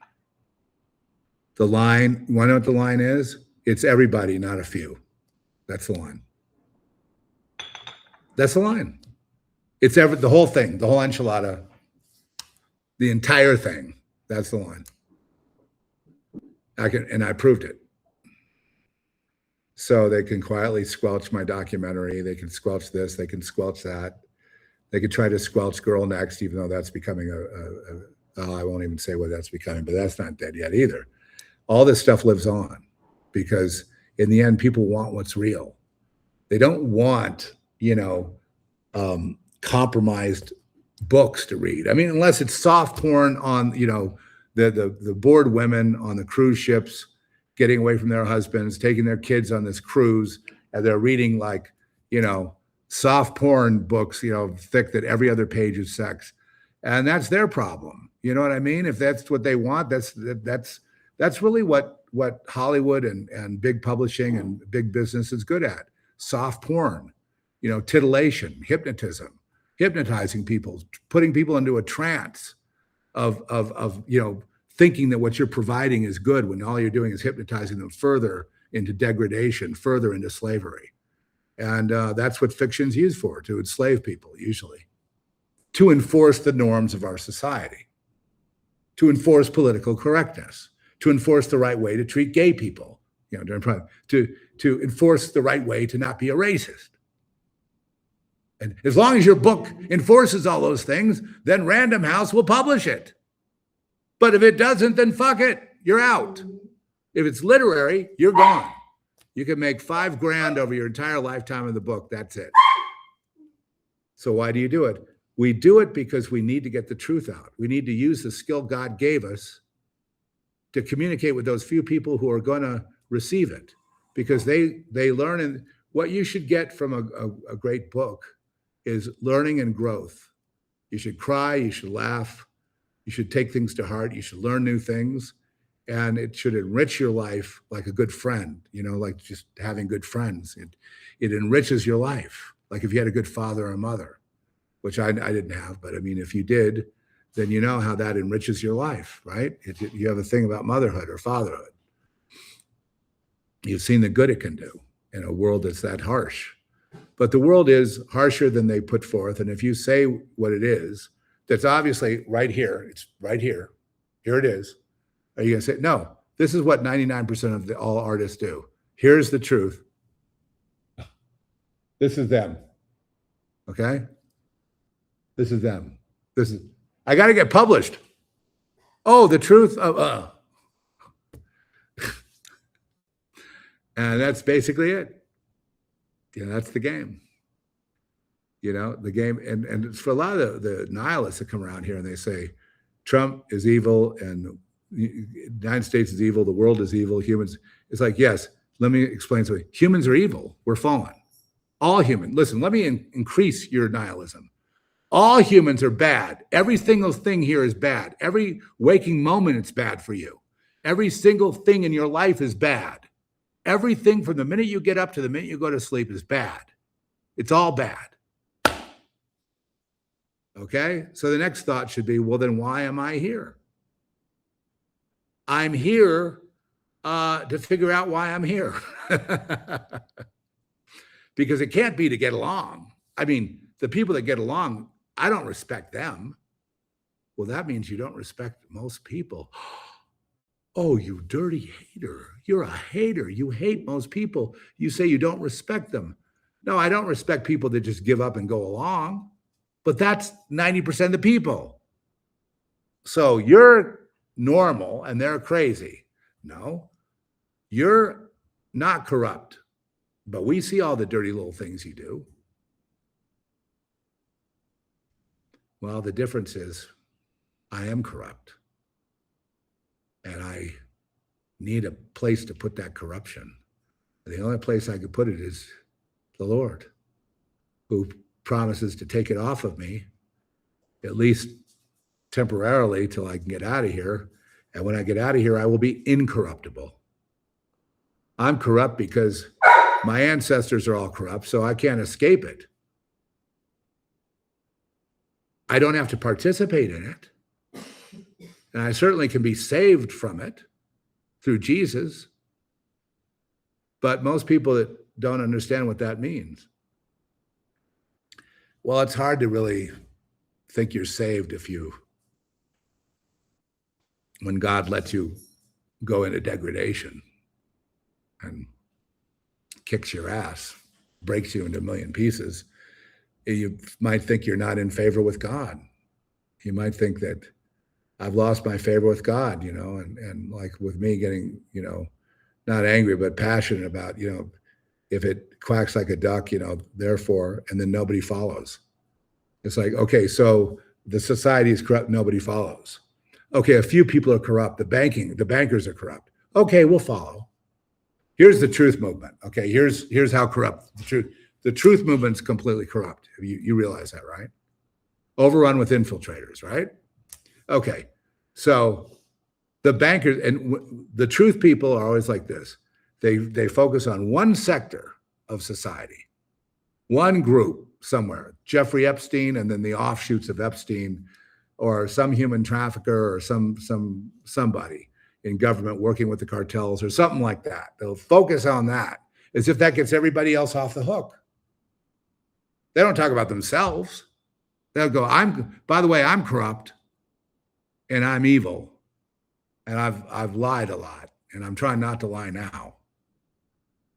The line, you want to know what the line is? It's everybody, not a few. That's the line. That's the line. It's the whole thing, the whole enchilada, the entire thing. That's the line. I proved it. So they can quietly squelch my documentary. They can squelch this. They can squelch that. They could try to squelch Girl Next, even though that's becoming I won't even say what that's becoming, but that's not dead yet either. All this stuff lives on because in the end, people want what's real. They don't want, compromised books to read. I mean, unless it's soft porn on, the bored women on the cruise ships, getting away from their husbands, taking their kids on this cruise, and they're reading like, soft porn books, thick that every other page is sex. And that's their problem. You know what I mean? If that's what they want, that's really what Hollywood and big publishing and big business is good at. Soft porn, titillation, hypnotism, hypnotizing people, putting people into a trance of thinking that what you're providing is good when all you're doing is hypnotizing them further into degradation, further into slavery. And that's what fiction's used for, to enslave people, usually, to enforce the norms of our society, to enforce political correctness, to enforce the right way to treat gay people, to enforce the right way to not be a racist. And as long as your book enforces all those things, then Random House will publish it. But if it doesn't, then fuck it, you're out. If it's literary, you're gone. You can make $5,000 over your entire lifetime of the book. That's it. So why do you do it? We do it because we need to get the truth out. We need to use the skill God gave us to communicate with those few people who are going to receive it, because they learn. And what you should get from a great book is learning and growth. You should cry, you should laugh, you should take things to heart, you should learn new things, and it should enrich your life like a good friend, like just having good friends. It enriches your life, like if you had a good father or mother, which I didn't have, but I mean, if you did, then you know how that enriches your life, right? You have a thing about motherhood or fatherhood. You've seen the good it can do in a world that's that harsh. But the world is harsher than they put forth. And if you say what it is, that's obviously right here, it's right here, here it is. Are you going to say, no, this is what 99% of all artists do. Here's the truth. This is them. Okay? This is them. I got to get published. Oh, the truth. And that's basically it. That's the game. The game. And it's for a lot of the nihilists that come around here and they say, Trump is evil and the United States is evil, the world is evil, humans. It's like, yes, let me explain something. Humans are evil. We're fallen. All human. Listen, let me increase your nihilism. All humans are bad. Every single thing here is bad. Every waking moment, it's bad for you. Every single thing in your life is bad. Everything from the minute you get up to the minute you go to sleep is bad. It's all bad. Okay? So the next thought should be, well, then why am I here? I'm here to figure out why I'm here. Because it can't be to get along. I mean, the people that get along, I don't respect them. Well, that means you don't respect most people. Oh, you dirty hater. You're a hater. You hate most people. You say you don't respect them. No, I don't respect people that just give up and go along. But that's 90% of the people. So you're normal and they're crazy. No, you're not corrupt. But we see all the dirty little things you do. Well, the difference is I am corrupt. And I need a place to put that corruption. And the only place I could put it is the Lord. who promises to take it off of me, at least temporarily till I can get out of here. And when I get out of here, I will be incorruptible. I'm corrupt because my ancestors are all corrupt, so I can't escape it. I don't have to participate in it. And I certainly can be saved from it through Jesus. But most people that don't understand what that means. Well, it's hard to really think you're saved when God lets you go into degradation and kicks your ass, breaks you into a million pieces. You might think you're not in favor with God. You might think that I've lost my favor with God, and like with me getting, not angry, but passionate about, if it quacks like a duck, therefore, and then nobody follows. It's like, okay, so the society is corrupt, nobody follows. Okay, a few people are corrupt. The bankers are corrupt. Okay, we'll follow. Here's the truth movement. Okay, here's how corrupt the truth movement's completely corrupt. You realize that, right? Overrun with infiltrators, right? Okay, so the bankers and the truth people are always like this. They focus on one sector of society, one group somewhere, Jeffrey Epstein, and then the offshoots of Epstein, or some human trafficker, or somebody in government working with the cartels, or something like that. They'll focus on that as if that gets everybody else off the hook. They don't talk about themselves. They'll go, by the way, I'm corrupt and I'm evil. And I've lied a lot, and I'm trying not to lie now.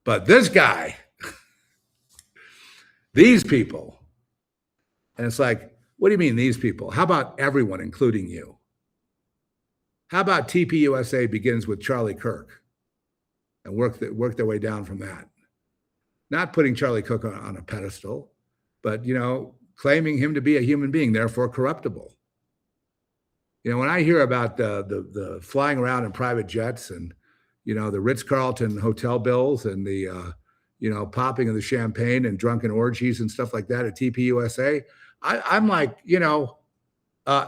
But this guy, these people, and it's like, what do you mean these people? How about everyone, including you? How about TPUSA begins with Charlie Kirk and work their way down from that? Not putting Charlie Kirk on a pedestal, but, claiming him to be a human being, therefore corruptible. When I hear about the flying around in private jets and, the Ritz-Carlton hotel bills and the, popping of the champagne and drunken orgies and stuff like that at TPUSA, I'm like,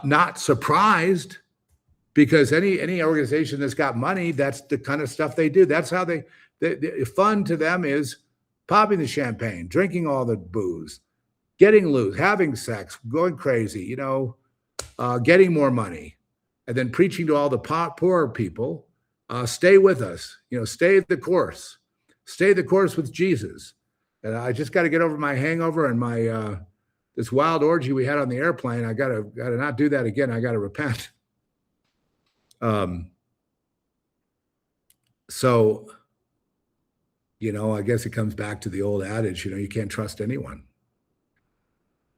not surprised, because any organization that's got money, that's the kind of stuff they do. That's how the fun to them is popping the champagne, drinking all the booze, getting loose, having sex, going crazy, getting more money, and then preaching to all the poor people, stay with us, stay the course with Jesus. And I just got to get over my hangover and my this wild orgy we had on the airplane. I gotta not do that again. I gotta repent. So, I guess it comes back to the old adage, you can't trust anyone.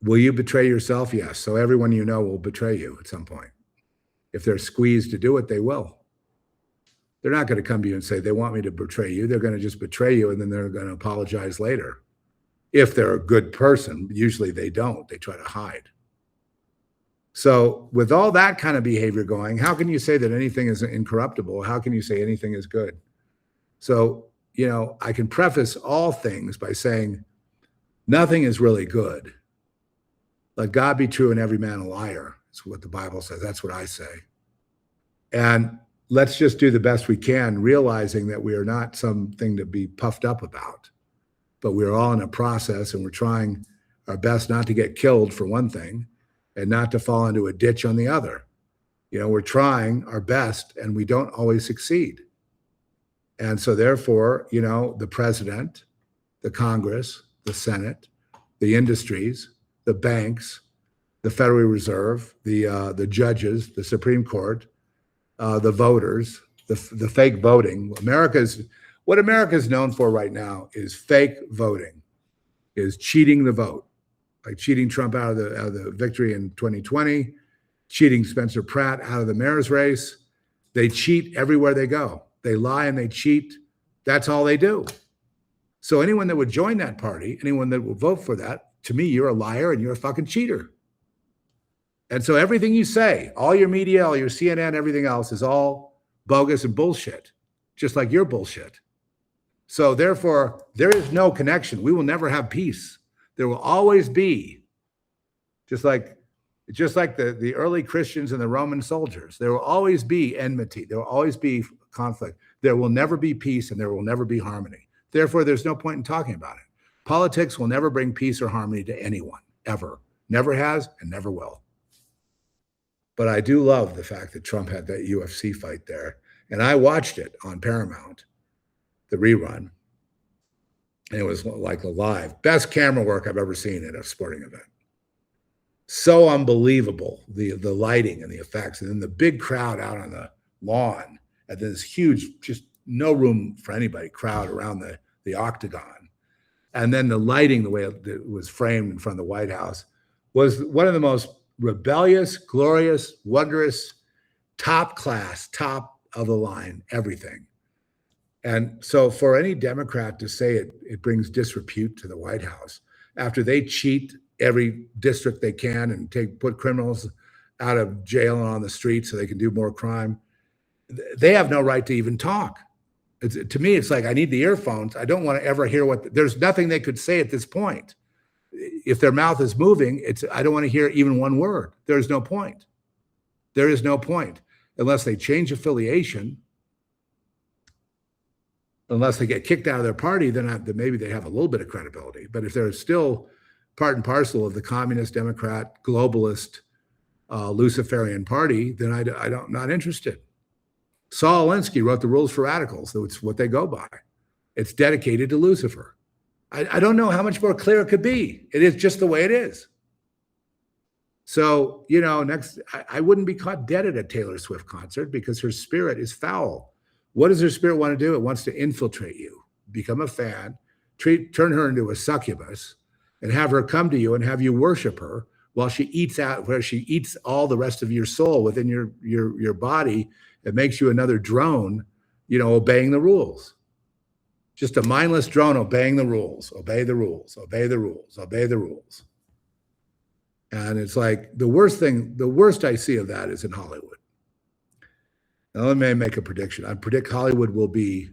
Will you betray yourself? Yes. So everyone will betray you at some point. If they're squeezed to do it, they will. They're not going to come to you and say they want me to betray you. They're going to just betray you, and then they're going to apologize later. If they're a good person, usually they don't. They try to hide. So with all that kind of behavior going, how can you say that anything is incorruptible? How can you say anything is good? So, I can preface all things by saying nothing is really good. Let God be true and every man a liar. That's what the Bible says. That's what I say. And let's just do the best we can, realizing that we are not something to be puffed up about, but we're all in a process, and we're trying our best not to get killed, for one thing, and not to fall into a ditch on the other. We're trying our best, and we don't always succeed. And so therefore, the president, the Congress, the Senate, the industries, the banks, the Federal Reserve, the judges, the Supreme Court, the voters, the fake voting. What America's known for right now is fake voting, is cheating the vote, like cheating Trump out of the victory in 2020, cheating Spencer Pratt out of the mayor's race. They cheat everywhere they go. They lie and they cheat. That's all they do. So anyone that would join that party, anyone that will vote for that, to me, you're a liar and you're a fucking cheater. And so everything you say, all your media, all your CNN, everything else is all bogus and bullshit, just like your bullshit. So therefore, there is no connection. We will never have peace. There will always be, just like the early Christians and the Roman soldiers, there will always be enmity. There will always be conflict. There will never be peace and there will never be harmony. Therefore, there's no point in talking about it. Politics will never bring peace or harmony to anyone, ever. Never has and never will. But I do love the fact that Trump had that UFC fight there. And I watched it on Paramount, the rerun. And it was like live. Best camera work I've ever seen at a sporting event. So unbelievable, the lighting and the effects. And then the big crowd out on the lawn. And then this huge, just no room for anybody, crowd around the octagon. And then the lighting, the way it was framed in front of the White House, was one of the most rebellious, glorious, wondrous, top class, top of the line, everything. And so for any Democrat to say it brings disrepute to the White House after they cheat every district they can and put criminals out of jail and on the street so they can do more crime, they have no right to even talk. To me, it's like, I need the earphones. I don't want to ever hear there's nothing they could say at this point. If their mouth is moving, I don't want to hear even one word. There's no point. There is no point unless they change affiliation, unless they get kicked out of their party, then maybe they have a little bit of credibility. But if they're still part and parcel of the communist, Democrat, globalist, Luciferian party, then I'm not interested. Saul Alinsky wrote the Rules for Radicals. That's what they go by. It's dedicated to Lucifer. I don't know how much more clear it could be. It is just the way it is. So, next, I wouldn't be caught dead at a Taylor Swift concert because her spirit is foul. What does her spirit want to do? It wants to infiltrate you, become a fan, turn her into a succubus, and have her come to you and have you worship her while she eats all the rest of your soul within your body. It makes you another drone, obeying the rules. Just a mindless drone obeying the rules, obey the rules, obey the rules, obey the rules. And it's like the worst I see of that is in Hollywood. Now, let me make a prediction. I predict Hollywood will be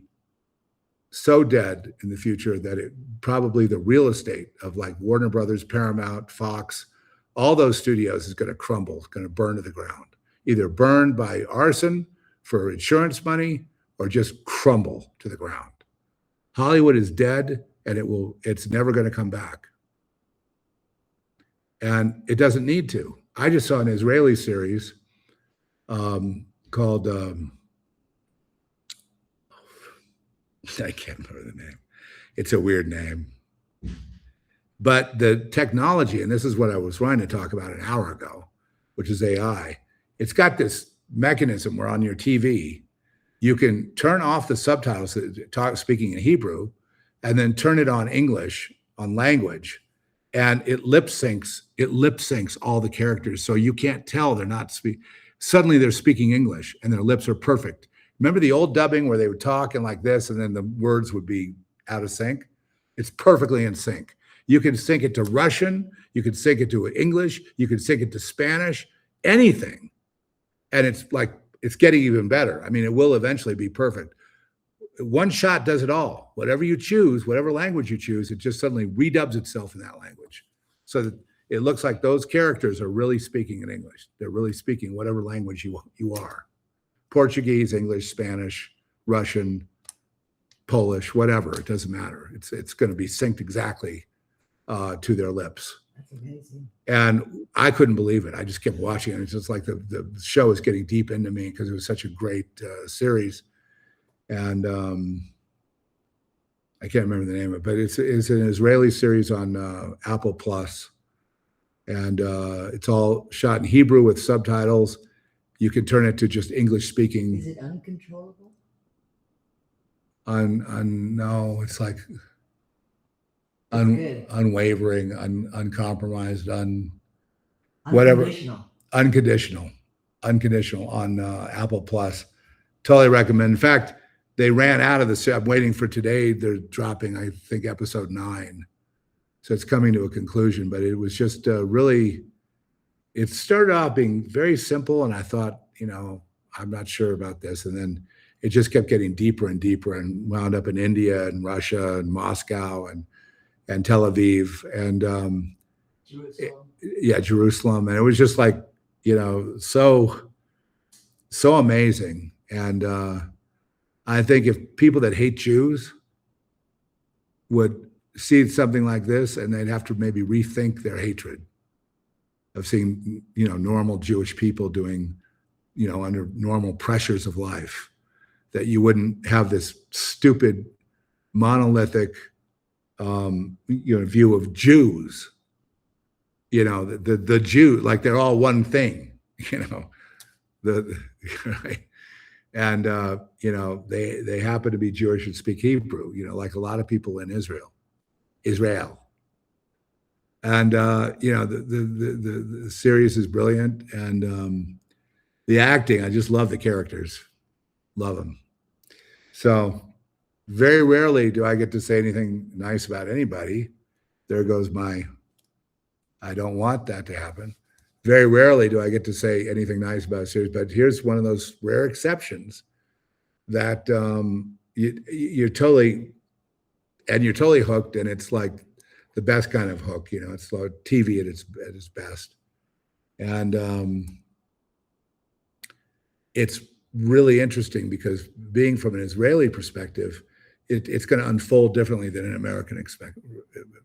so dead in the future that probably the real estate of like Warner Brothers, Paramount, Fox, all those studios is going to crumble, it's going to burn to the ground. Either burned by arson for insurance money or just crumble to the ground. Hollywood is dead and it's never going to come back. And it doesn't need to. I just saw an Israeli series called, I can't remember the name. It's a weird name. But the technology, and this is what I was trying to talk about an hour ago, which is AI. It's got this mechanism where on your TV, you can turn off the subtitles speaking in Hebrew and then turn it on English, on language, and it lip syncs all the characters. So you can't tell they're not suddenly they're speaking English and their lips are perfect. Remember the old dubbing where they would talk and like this and then the words would be out of sync? It's perfectly in sync. You can sync it to Russian, you can sync it to English, you can sync it to Spanish, anything. And it's getting even better. I mean, it will eventually be perfect. One shot does it all. Whatever you choose, whatever language you choose, it just suddenly redubs itself in that language. So that it looks like those characters are really speaking in English. They're really speaking whatever language you are. Portuguese, English, Spanish, Russian, Polish, whatever. It doesn't matter. It's going to be synced exactly to their lips. That's amazing. And I couldn't believe it. I just kept watching it. It's just like the show is getting deep into me because it was such a great series. And I can't remember the name of it, but it's an Israeli series on Apple Plus. And it's all shot in Hebrew with subtitles. You can turn it to just English speaking. Is it uncontrollable? No, it's like unwavering, uncompromised, whatever. Unconditional on Apple Plus. Totally recommend. In fact, they ran out of this. I'm waiting for today. They're dropping, I think, episode 9. So it's coming to a conclusion, but it was just really, it started off being very simple. And I thought, I'm not sure about this. And then it just kept getting deeper and deeper and wound up in India and Russia and Moscow. and Tel Aviv and Jerusalem. yeah, Jerusalem. And it was just like, so amazing. And I think if people that hate Jews would see something like this, and they'd have to maybe rethink their hatred of seeing, normal Jewish people doing, under normal pressures of life, that you wouldn't have this stupid monolithic, view of Jews, the Jew, like they're all one thing, right? And, they happen to be Jewish and speak Hebrew, like a lot of people in Israel. And, the series is brilliant. And the acting, I just love the characters. Love them. So very rarely do I get to say anything nice about anybody. There goes I don't want that to happen. Very rarely do I get to say anything nice about a series, but here's one of those rare exceptions that you're totally hooked, and it's like the best kind of hook. It's like TV at its best, and it's really interesting because being from an Israeli perspective, it's going to unfold differently than an American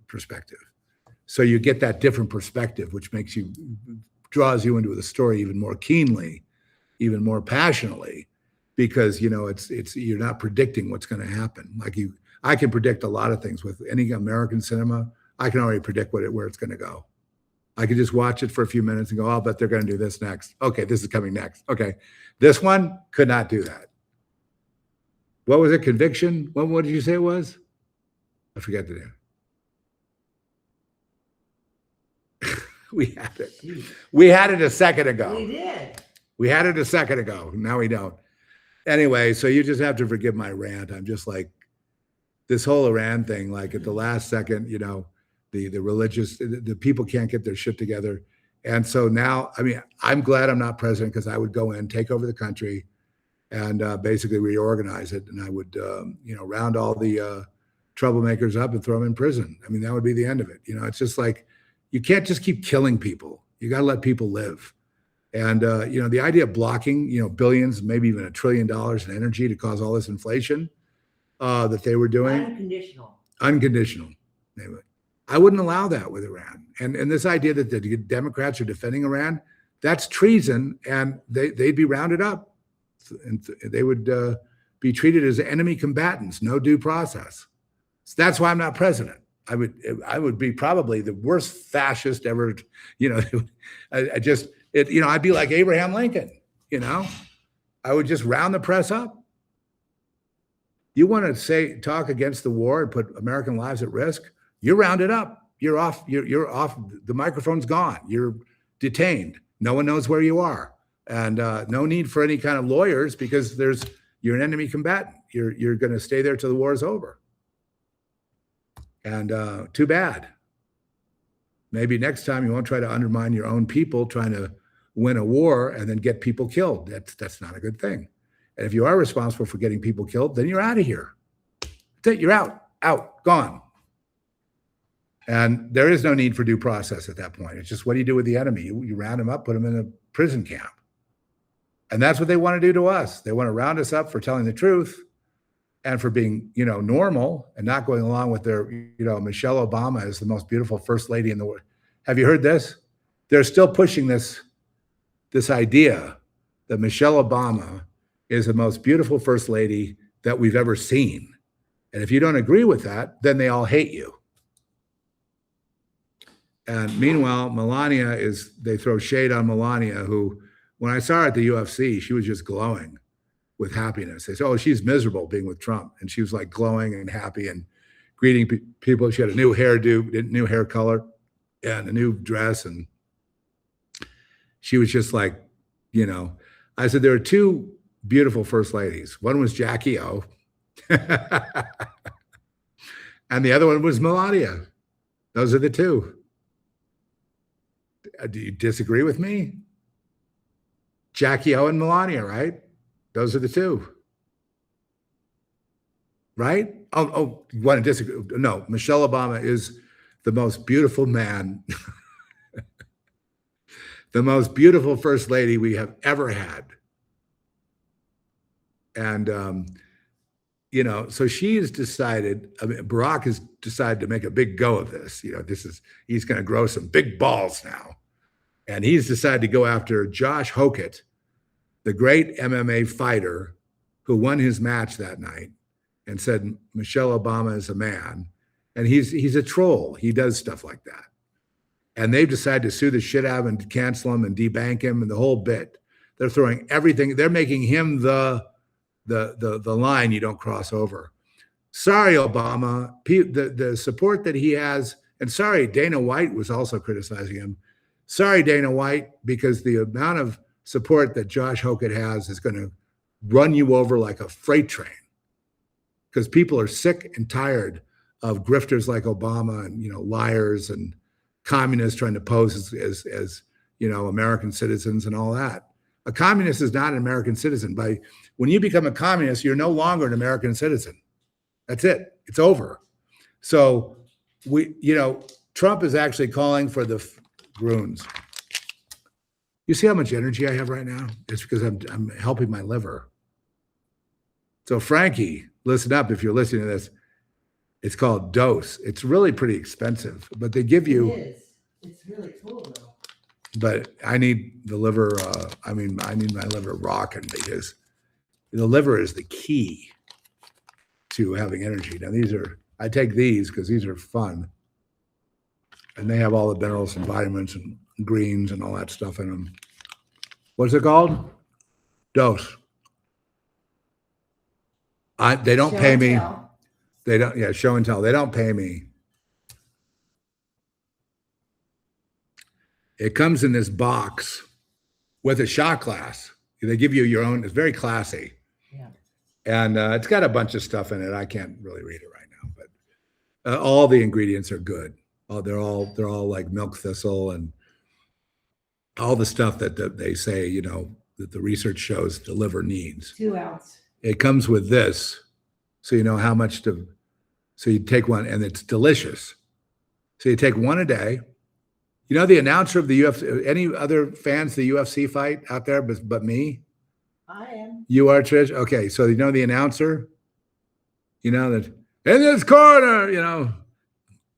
perspective. So you get that different perspective, which draws you into the story even more keenly, even more passionately, because it's you're not predicting what's going to happen. I can predict a lot of things with any American cinema. I can already predict where it's going to go. I could just watch it for a few minutes and go, I'll bet they're going to do this next. Okay, this is coming next. Okay, this one could not do that. What was it? Conviction? What did you say it was? I forget the name. We had it. We had it a second ago. We did. We had it a second ago. Now we don't. Anyway, so you just have to forgive my rant. I'm just like, this whole Iran thing, like at the last second, the religious, the people can't get their shit together. And so now, I'm glad I'm not president, because I would go in, take over the country, and basically reorganize it. And I would, round all the troublemakers up and throw them in prison. That would be the end of it. It's just like, you can't just keep killing people. You got to let people live. And, the idea of blocking, billions, maybe even $1 trillion in energy to cause all this inflation that they were doing. Unconditional. I wouldn't allow that with Iran. And this idea that the Democrats are defending Iran, that's treason, and they'd be rounded up. And they would be treated as enemy combatants, no due process. So that's why I'm not president. I would be probably the worst fascist ever. I'd be like Abraham Lincoln. I would just round the press up. You want to talk against the war and put American lives at risk? You're rounded up. You're off. You're off. The microphone's gone. You're detained. No one knows where you are, and no need for any kind of lawyers, because you're an enemy combatant. You're going to stay there till the war is over. And too bad. Maybe next time you won't try to undermine your own people trying to win a war and then get people killed. That's not a good thing. And if you are responsible for getting people killed, then you're out of here. That's it. You're out, gone. And there is no need for due process at that point. It's just, what do you do with the enemy? You round them up, put them in a prison camp. And that's what they want to do to us. They want to round us up for telling the truth and for being, normal and not going along with their, Michelle Obama is the most beautiful first lady in the world. Have you heard this? They're still pushing this idea that Michelle Obama is the most beautiful first lady that we've ever seen. And if you don't agree with that, then they all hate you. And meanwhile, they throw shade on Melania, who, when I saw her at the UFC, she was just glowing with happiness. They said, oh, she's miserable being with Trump. And she was like glowing and happy and greeting people. She had a new hairdo, new hair color, and a new dress. And she was just like, I said, there are two beautiful first ladies. One was Jackie O. And the other one was Melania. Those are the two. Do you disagree with me? Jackie O and Melania, right? Those are the two. Right? You want to disagree? No, Michelle Obama is the most beautiful man, the most beautiful first lady we have ever had. And, so she has decided, Barack has decided to make a big go of this. He's going to grow some big balls now. And he's decided to go after Josh Hokett, the great MMA fighter who won his match that night, and said Michelle Obama is a man. And he's a troll. He does stuff like that. And they've decided to sue the shit out of him and cancel him and debank him and the whole bit. They're throwing everything. They're making him the line you don't cross over. Sorry, Obama. The support that he has, and sorry, Dana White was also criticizing him. Sorry, Dana White, because the amount of support that Josh Hokett has is going to run you over like a freight train. Because people are sick and tired of grifters like Obama and liars and communists trying to pose as American citizens and all that. A communist is not an American citizen. When you become a communist, you're no longer an American citizen. That's it. It's over. So Trump is actually calling for the Groons. You see how much energy I have right now? It's because I'm helping my liver. So Frankie, listen up if you're listening to this. It's called Dose. It's really pretty expensive, but they give you. It is. It's really cool though. But I need the liver. I need my liver rocking because the liver is the key to having energy. Now I take these because these are fun, and they have all the minerals and vitamins and greens and all that stuff in them. What's it called? Dose. They don't Show pay and me. tell. They don't. Yeah, show and tell. They don't pay me. It comes in this box with a shot glass. They give you your own. It's very classy. Yeah. And it's got a bunch of stuff in it. I can't really read it right now, but all the ingredients are good. They're all like milk thistle and all the stuff that they say, that the research shows the liver needs. 2 ounce. It comes with this, so you know how much to. So you take one, and it's delicious. So you take one a day. The announcer of the UFC. Any other fans of the UFC fight out there, but me? I am. You are, Trish? Okay, so the announcer? That in this corner,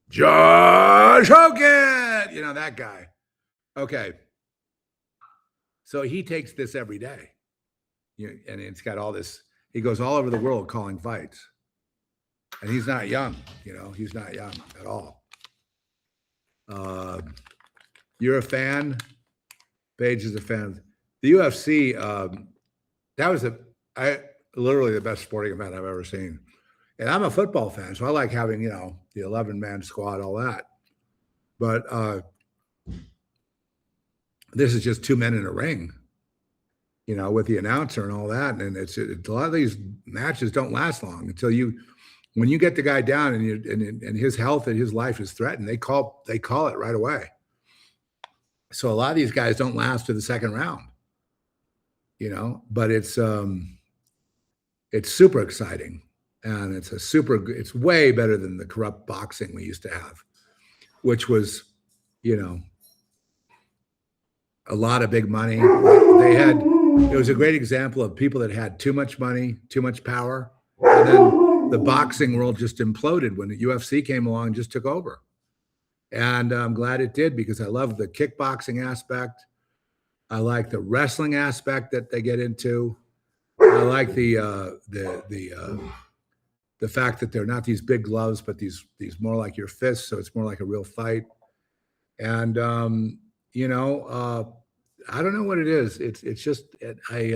Josh Hokett, that guy. Okay. So he takes this every day. And it's got all this, he goes all over the world calling fights. And he's not young, he's not young at all. You're a fan? Paige is a fan. The UFC, that was literally the best sporting event I've ever seen. And I'm a football fan, so I like having, the 11-man squad, all that. But this is just 2 men in a ring, with the announcer and all that. And it's a lot of these matches don't last long until when you get the guy down and his health and his life is threatened, they call it right away. So a lot of these guys don't last to the second round, but it's super exciting. And it's way better than the corrupt boxing we used to have, which was, a lot of big money. It was a great example of people that had too much money, too much power. And then the boxing world just imploded when the UFC came along and just took over. And I'm glad it did because I love the kickboxing aspect. I like the wrestling aspect that they get into. I like the fact that they're not these big gloves, but these more like your fists, so it's more like a real fight. And I don't know what it is. It's just I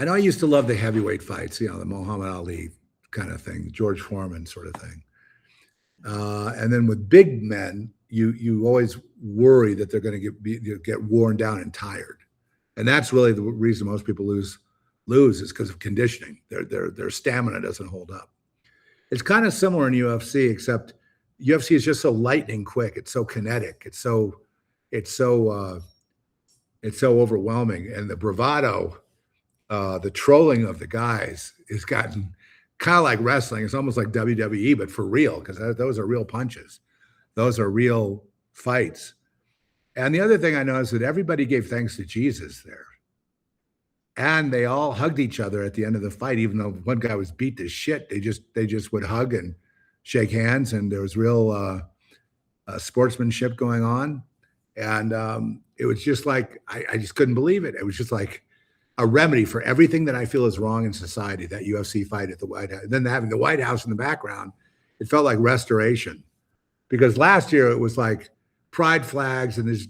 know I used to love the heavyweight fights, the Muhammad Ali kind of thing, George Foreman sort of thing. And then with big men, you always worry that they're going to get worn down and tired, and that's really the reason most people lose is because of conditioning. Their stamina doesn't hold up. It's kind of similar in UFC, except UFC is just so lightning quick. It's so kinetic. It's so overwhelming, and the bravado the trolling of the guys has gotten kind of like wrestling. It's almost like WWE, but for real, because those are real punches. Those are real fights. And the other thing I noticed that everybody gave thanks to Jesus there. And they all hugged each other at the end of the fight, even though one guy was beat to shit. They just would hug and shake hands, and there was real sportsmanship going on. And it was just like I just couldn't believe it. It was just like a remedy for everything that I feel is wrong in society. That UFC fight at the White House, and then having the White House in the background, it felt like restoration. Because last year it was like pride flags and this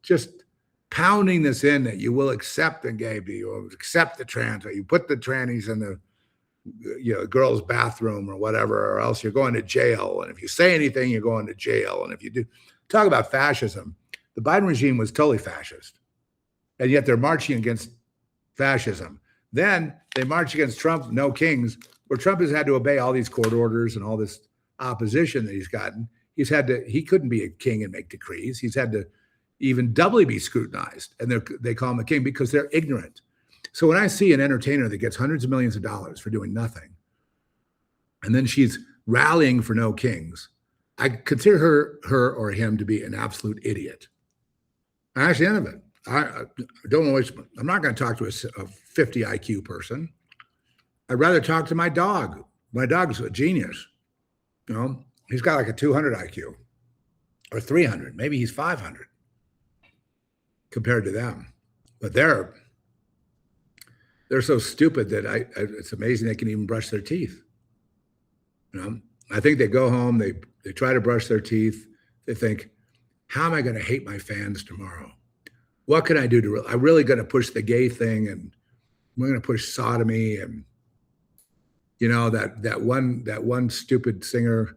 just pounding this in that you will accept the gay, you accept the trans, or you put the trannies in the girls' bathroom or whatever, or else you're going to jail. And if you say anything, you're going to jail. And if you do, talk about fascism, the Biden regime was totally fascist, and yet they're marching against fascism. Then they march against Trump, no kings, where Trump has had to obey all these court orders and all this opposition that he's gotten. He couldn't be a king and make decrees. He's had to even doubly be scrutinized. And they call him a king because they're ignorant. So when I see an entertainer that gets hundreds of millions of dollars for doing nothing, and then she's rallying for no kings, I consider her or him to be an absolute idiot. And that's the end of it. I don't always, I'm not going to talk to a 50 IQ person. I'd rather talk to my dog. My dog's a genius. He's got like a 200 IQ or 300. Maybe he's 500 compared to them. But they're so stupid that it's amazing they can even brush their teeth. I think they go home, they try to brush their teeth. They think, how am I going to hate my fans tomorrow? What can I do I'm really going to push the gay thing, and we're going to push sodomy, and that one stupid singer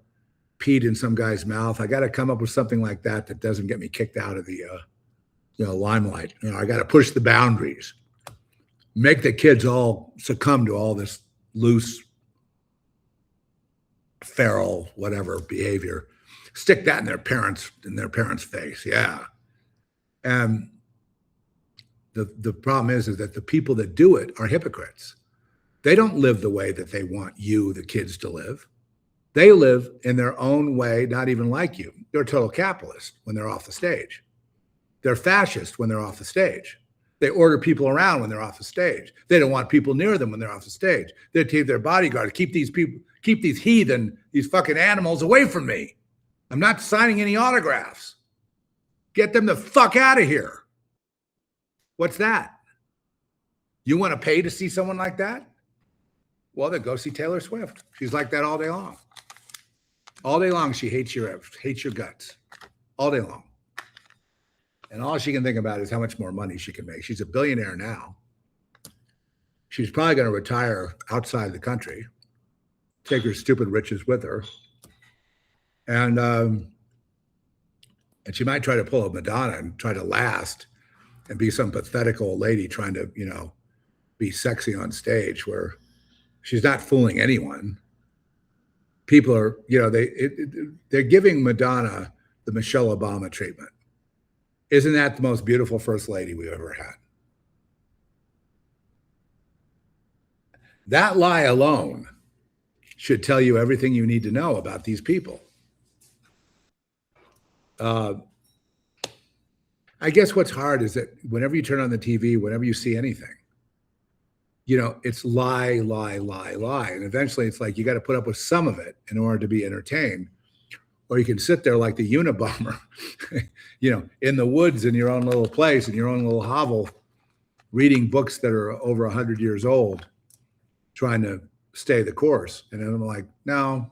peed in some guy's mouth. I got to come up with something like that doesn't get me kicked out of the limelight. I got to push the boundaries, make the kids all succumb to all this loose, feral, whatever behavior. Stick that in their parents' face. Yeah. And the problem is that the people that do it are hypocrites. They don't live the way that they want you, the kids, to live. They live in their own way, not even like you. They're a total capitalist when they're off the stage. They're fascist when they're off the stage. They order people around when they're off the stage. They don't want people near them when they're off the stage. They take their bodyguard to keep these heathen, these fucking animals away from me. I'm not signing any autographs. Get them the fuck out of here. What's that? You want to pay to see someone like that? Well, then go see Taylor Swift. She's like that all day long. All day long, she hates your guts. All day long. And all she can think about is how much more money she can make. She's a billionaire now. She's probably going to retire outside the country, take her stupid riches with her. And she might try to pull a Madonna and try to last and be some pathetic old lady trying to, be sexy on stage, where she's not fooling anyone. People are, they're giving Madonna the Michelle Obama treatment. Isn't that the most beautiful first lady we've ever had? That lie alone should tell you everything you need to know about these people. I guess what's hard is that whenever you turn on the TV, whenever you see anything, it's lie, lie, lie, lie. And eventually it's like you got to put up with some of it in order to be entertained. Or you can sit there like the Unabomber, in the woods in your own little place, in your own little hovel, reading books that are over 100 years old, trying to stay the course. And I'm like, no.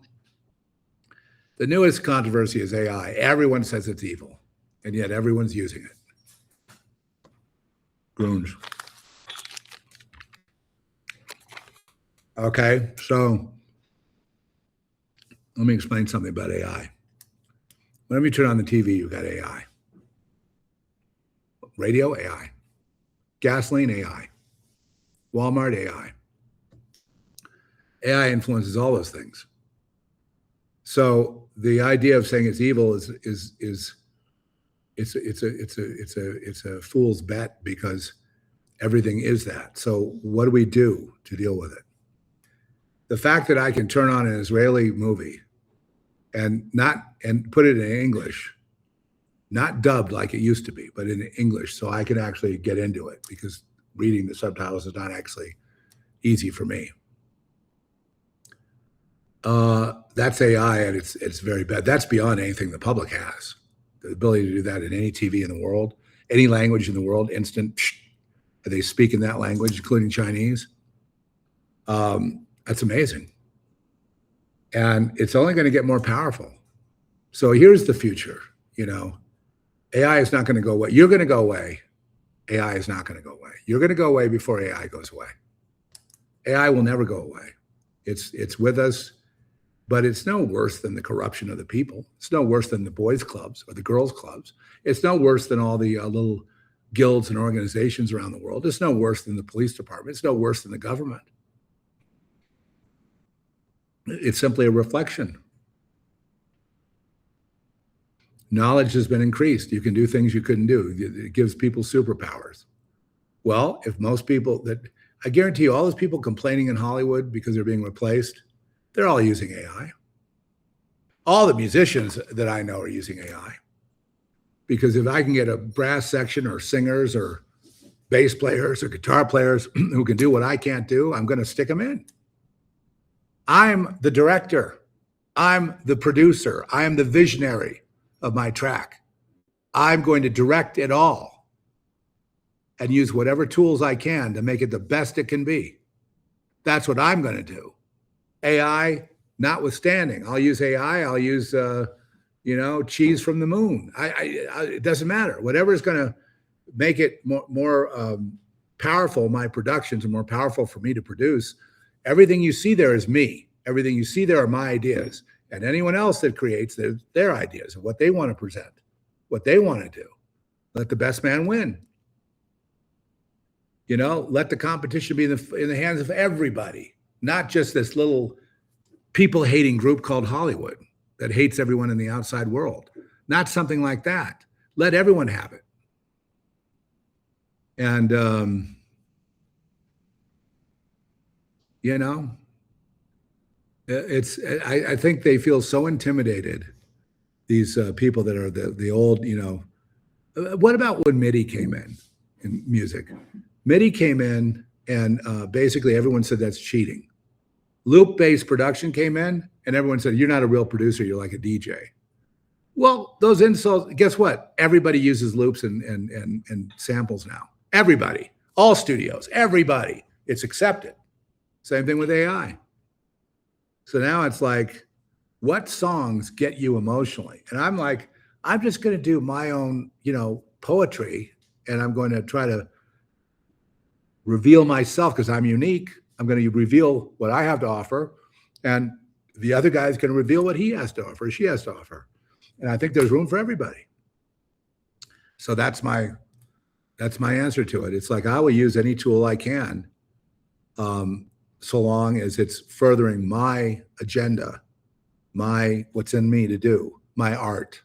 The newest controversy is AI. Everyone says it's evil, and yet everyone's using it. Goons. Okay, so let me explain something about AI. Whenever you turn on the TV, you've got AI. Radio, AI. Gasoline, AI. Walmart, AI. AI influences all those things. So the idea of saying it's evil is it's a fool's bet, because Everything is that. So what do we do to deal with it? The fact that I can turn on an Israeli movie and put it in English, not dubbed like it used to be, but in English, so I can actually get into it, because reading the subtitles is not actually easy for me. That's AI, and it's very bad. That's beyond anything the public has. The ability to do that in any TV in the world, any language in the world, instant. They speak in that language, including Chinese. That's amazing. And it's only going to get more powerful. So here's the future. AI is not going to go away. You're going to go away. AI is not going to go away. You're going to go away before AI goes away. AI will never go away. It's with us, but it's no worse than the corruption of the people. It's no worse than the boys' clubs or the girls' clubs. It's no worse than all the little guilds and organizations around the world. It's no worse than the police department. It's no worse than the government. It's simply a reflection. Knowledge has been increased. You can do things you couldn't do. It gives people superpowers. Well, if most people I guarantee you, all those people complaining in Hollywood because they're being replaced, they're all using AI. All the musicians that I know are using AI. Because if I can get a brass section or singers or bass players or guitar players who can do what I can't do, I'm going to stick them in. I'm the director. I'm the producer. I am the visionary of my track. I'm going to direct it all and use whatever tools I can to make it the best it can be. That's what I'm going to do. AI notwithstanding. I'll use AI. I'll use, cheese from the moon. It doesn't matter. Whatever is going to make it more powerful, my productions are more powerful for me to produce. Everything you see there is me. Everything you see there are my ideas. And anyone else that creates their ideas of what they want to present, what they want to do. Let the best man win. Let the competition be in the hands of everybody, not just this little people-hating group called Hollywood that hates everyone in the outside world. Not something like that. Let everyone have it. And, I think they feel so intimidated, these people that are the old, what about when MIDI came in music? MIDI came in and basically everyone said that's cheating. Loop-based production came in and everyone said, you're not a real producer, you're like a DJ. Well, those insults, guess what? Everybody uses loops and samples now. Everybody, all studios, everybody, it's accepted. Same thing with AI. So now it's like, what songs get you emotionally? And I'm like, I'm just going to do my own, poetry, and I'm going to try to reveal myself because I'm unique. I'm going to reveal what I have to offer, and the other guy's going to reveal what he has to offer, she has to offer. And I think there's room for everybody. So that's my answer to it. It's like I will use any tool I can, so long as it's furthering my agenda, what's in me to do, my art.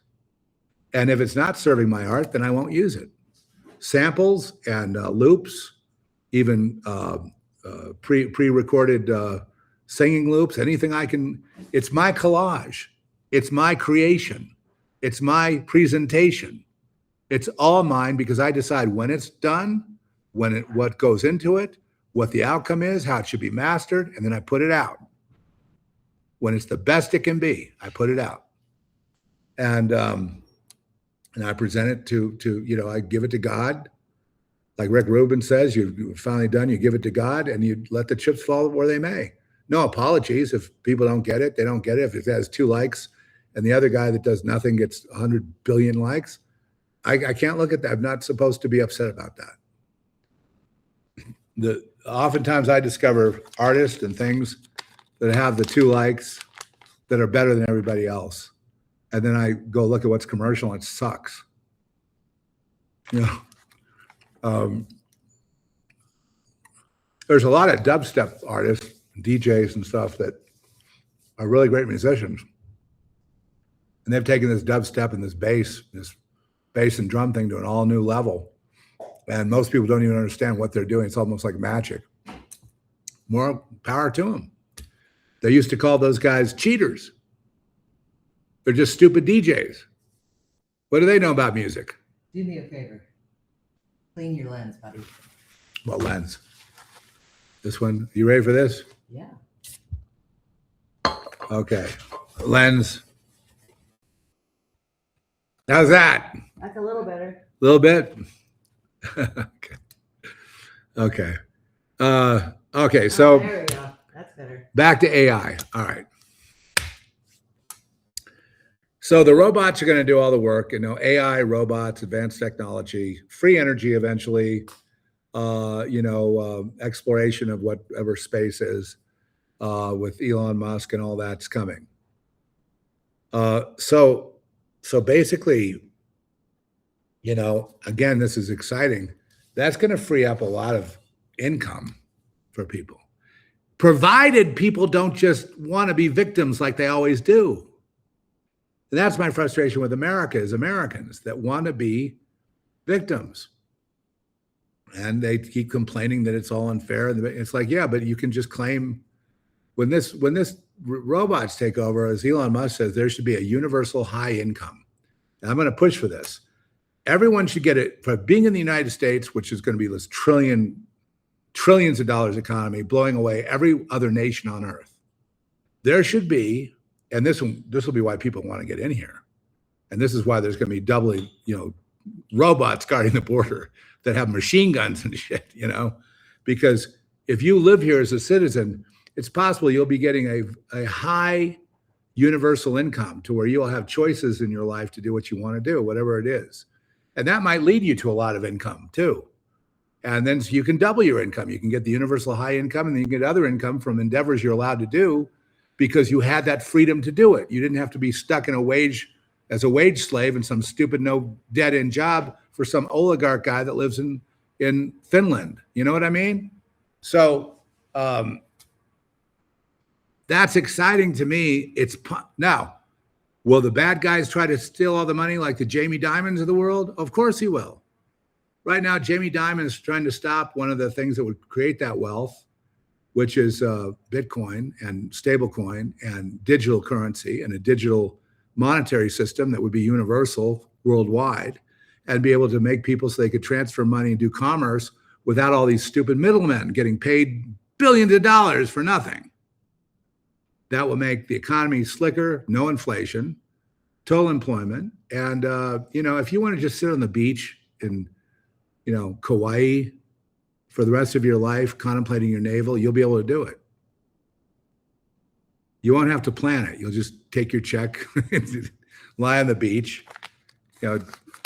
And if it's not serving my art, then I won't use it. Samples and loops, even pre-recorded singing loops, anything I can, it's my collage. It's my creation. It's my presentation. It's all mine because I decide when it's done, what goes into it, what the outcome is, how it should be mastered, and then I put it out. When it's the best it can be, I put it out. And I present it to I give it to God. Like Rick Rubin says, you've finally done, you give it to God and you let the chips fall where they may. No apologies. If people don't get it, they don't get it. If it has 2 likes and the other guy that does nothing gets 100 billion likes, I can't look at that. I'm not supposed to be upset about that. Oftentimes I discover artists and things that have the 2 likes that are better than everybody else. And then I go look at what's commercial and it sucks. There's a lot of dubstep artists, DJs and stuff that are really great musicians. And they've taken this dubstep and this bass and drum thing to an all new level. And most people don't even understand what they're doing. It's almost like magic. More power to them. They used to call those guys cheaters. They're just stupid DJs. What do they know about music? Do me a favor. Clean your lens, buddy. What lens? This one. You ready for this? Yeah. Okay. Lens. How's that? That's a little better. A little bit? Okay. Okay. Okay, so there we go. That's better. back to AI. All right. So the robots are going to do all the work, AI, robots, advanced technology, free energy eventually, exploration of whatever space is with Elon Musk and all that's coming. So basically, again, this is exciting. That's going to free up a lot of income for people, provided people don't just want to be victims like they always do. And that's my frustration with America, is Americans that want to be victims. And they keep complaining that it's all unfair. And it's like, yeah, but you can just claim when this robots take over, as Elon Musk says, there should be a universal high income. And I'm going to push for this. Everyone should get it for being in the United States, which is going to be this trillions of dollars economy, blowing away every other nation on earth. There should be, and this will be why people want to get in here. And this is why there's going to be doubly, robots guarding the border that have machine guns and shit, because if you live here as a citizen, it's possible you'll be getting a high universal income to where you'll have choices in your life to do what you want to do, whatever it is. And that might lead you to a lot of income too. And then you can double your income. You can get the universal high income, and then you can get other income from endeavors you're allowed to do because you had that freedom to do it. You didn't have to be stuck in as a wage slave in some stupid, no dead-end job for some oligarch guy that lives in Finland. You know what I mean? So that's exciting to me. Now, will the bad guys try to steal all the money like the Jamie Dimons of the world? Of course he will. Right now, Jamie Dimon is trying to stop one of the things that would create that wealth, which is Bitcoin and stablecoin and digital currency and a digital monetary system that would be universal worldwide and be able to make people so they could transfer money and do commerce without all these stupid middlemen getting paid billions of dollars for nothing. That will make the economy slicker, no inflation, total employment. And, if you want to just sit on the beach in, Kauai for the rest of your life, contemplating your navel, you'll be able to do it. You won't have to plan it. You'll just take your check, lie on the beach,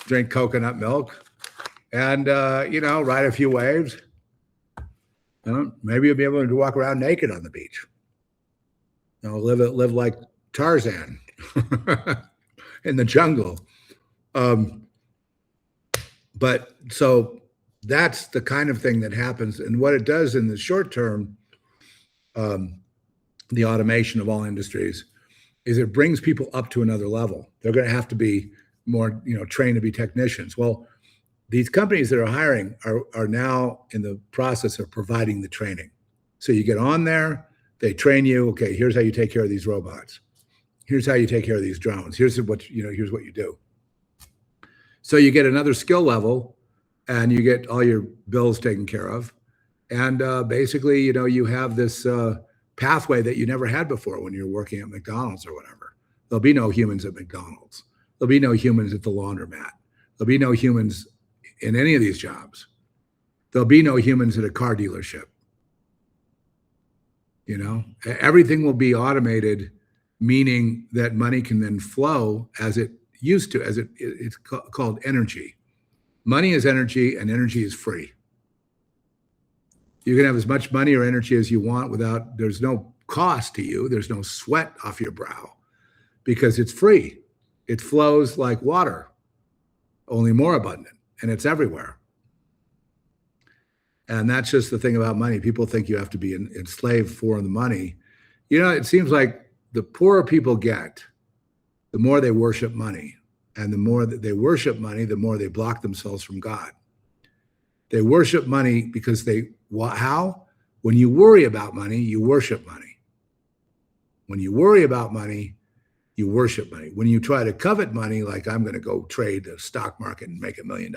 drink coconut milk, and, ride a few waves. Maybe you'll be able to walk around naked on the beach. Live like Tarzan in the jungle. But so that's the kind of thing that happens. And what it does in the short term, the automation of all industries, is it brings people up to another level. They're going to have to be more, trained to be technicians. Well, these companies that are hiring are now in the process of providing the training. So you get on there, they train you. Okay, here's how you take care of these robots. Here's how you take care of these drones. Here's what you do. So you get another skill level, and you get all your bills taken care of. And basically, you have this pathway that you never had before when you're working at McDonald's or whatever. There'll be no humans at McDonald's. There'll be no humans at the laundromat. There'll be no humans in any of these jobs. There'll be no humans at a car dealership. Everything will be automated, meaning that money can then flow as it used to, it's called energy. Money is energy, and energy is free. You can have as much money or energy as you want there's no cost to you. There's no sweat off your brow because it's free. It flows like water, only more abundant, and it's everywhere. And that's just the thing about money. People think you have to be enslaved for the money. It seems like the poorer people get, the more they worship money. And the more that they worship money, the more they block themselves from God. They worship money because how? When you worry about money, you worship money. When you worry about money, you worship money. When you try to covet money, like I'm going to go trade the stock market and make $1 million,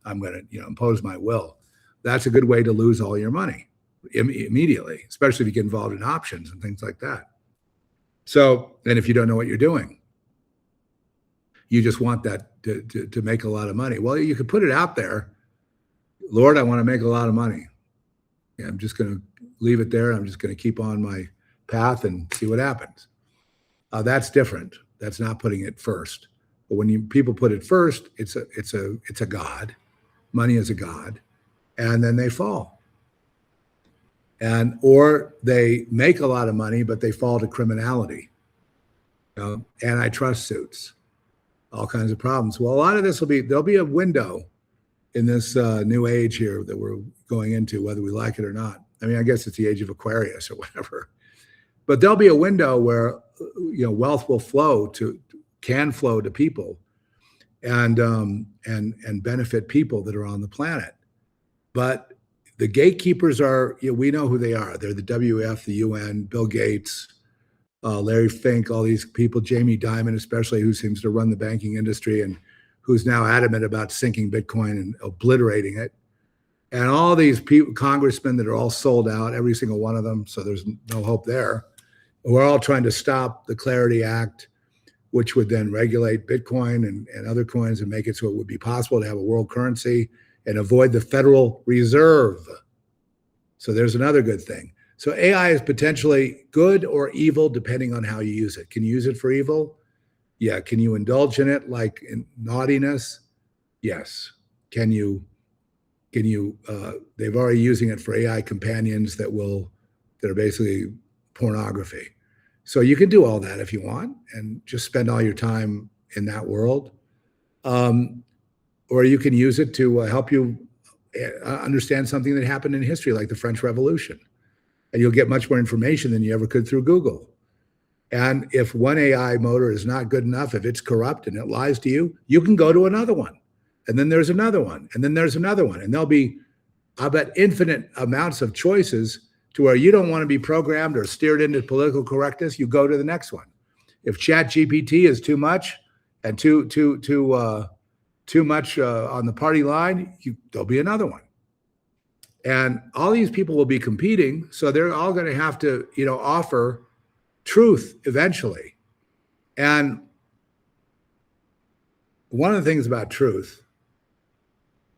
I'm going to impose my will. That's a good way to lose all your money immediately, especially if you get involved in options and things like that. So, and if you don't know what you're doing, you just want that to make a lot of money. Well, you could put it out there. Lord, I want to make a lot of money. Yeah, I'm just going to leave it there. I'm just going to keep on my path and see what happens. That's different. That's not putting it first. But when people put it first, it's a god. Money is a god, and then they fall. Or they make a lot of money, but they fall to criminality, antitrust suits, all kinds of problems. Well, a lot of this there'll be a window in this new age here that we're going into, whether we like it or not. I mean, I guess it's the age of Aquarius or whatever. But there'll be a window where wealth will can flow to people, and benefit people that are on the planet. But the gatekeepers are, we know who they are. They're the WEF, the UN, Bill Gates, Larry Fink, all these people, Jamie Dimon especially, who seems to run the banking industry and who's now adamant about sinking Bitcoin and obliterating it. And all these people, congressmen that are all sold out, every single one of them, so there's no hope there. We're all trying to stop the Clarity Act, which would then regulate Bitcoin and other coins and make it so it would be possible to have a world currency and avoid the Federal Reserve. So there's another good thing. So AI is potentially good or evil depending on how you use it. Can you use it for evil? Yeah. Can you indulge in it like in naughtiness? Yes. They've already using it for AI companions that are basically pornography. So you can do all that if you want and just spend all your time in that world. Or you can use it to help you understand something that happened in history, like the French Revolution. And you'll get much more information than you ever could through Google. And if one AI motor is not good enough, if it's corrupt and it lies to you, you can go to another one. And then there's another one. And then there's another one. And there'll be, I bet, infinite amounts of choices to where you don't want to be programmed or steered into political correctness, you go to the next one. If ChatGPT is too much and too much on the party line, there'll be another one. And all these people will be competing, so they're all going to have to, offer truth eventually. And one of the things about truth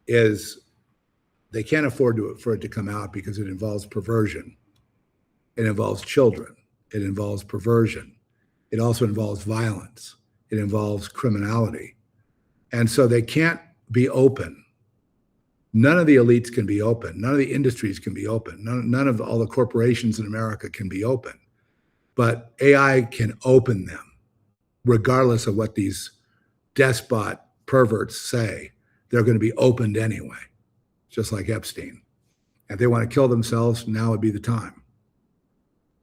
is they can't afford for it to come out because it involves perversion. It involves children. It involves perversion. It also involves violence. It involves criminality. And so they can't be open. None of the elites can be open. None of the industries can be open. None of all the corporations in America can be open. But AI can open them, regardless of what these despot perverts say. They're going to be opened anyway, just like Epstein. If they want to kill themselves, now would be the time.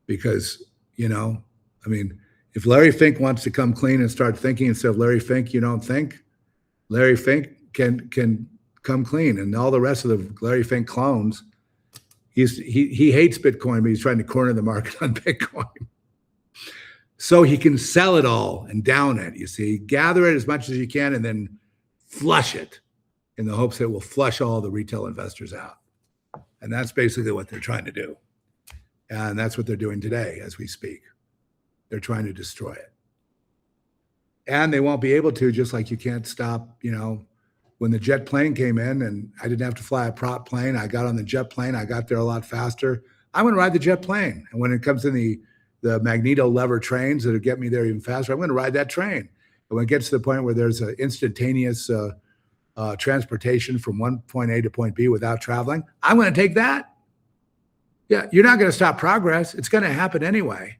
Because, if Larry Fink wants to come clean and start thinking instead of Larry Fink, you don't think, Larry Fink can come clean. And all the rest of the Larry Fink clones, he hates Bitcoin, but he's trying to corner the market on Bitcoin. So he can sell it all and down it, you see, gather it as much as you can and then flush it in the hopes that it will flush all the retail investors out. And that's basically what they're trying to do. And that's what they're doing today as we speak. They're trying to destroy it. And they won't be able to, just like you can't stop, when the jet plane came in and I didn't have to fly a prop plane, I got on the jet plane, I got there a lot faster. I'm going to ride the jet plane. And when it comes to the magneto lever trains that'll get me there even faster, I'm going to ride that train. And when it gets to the point where there's an instantaneous transportation from one point A to point B without traveling, I'm going to take that. Yeah, you're not going to stop progress. It's going to happen anyway.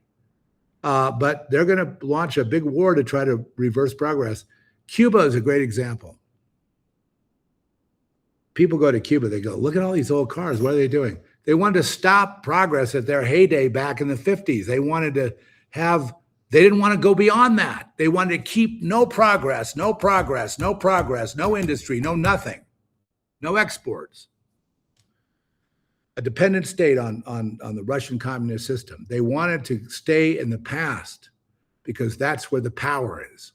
But they're going to launch a big war to try to reverse progress. Cuba is a great example. People go to Cuba, they go, look at all these old cars. What are they doing? They wanted to stop progress at their heyday back in the 50s. They wanted to they didn't want to go beyond that. They wanted to keep no progress, no industry, no nothing, no exports. a dependent state on the Russian communist system. They wanted to stay in the past because that's where the power is.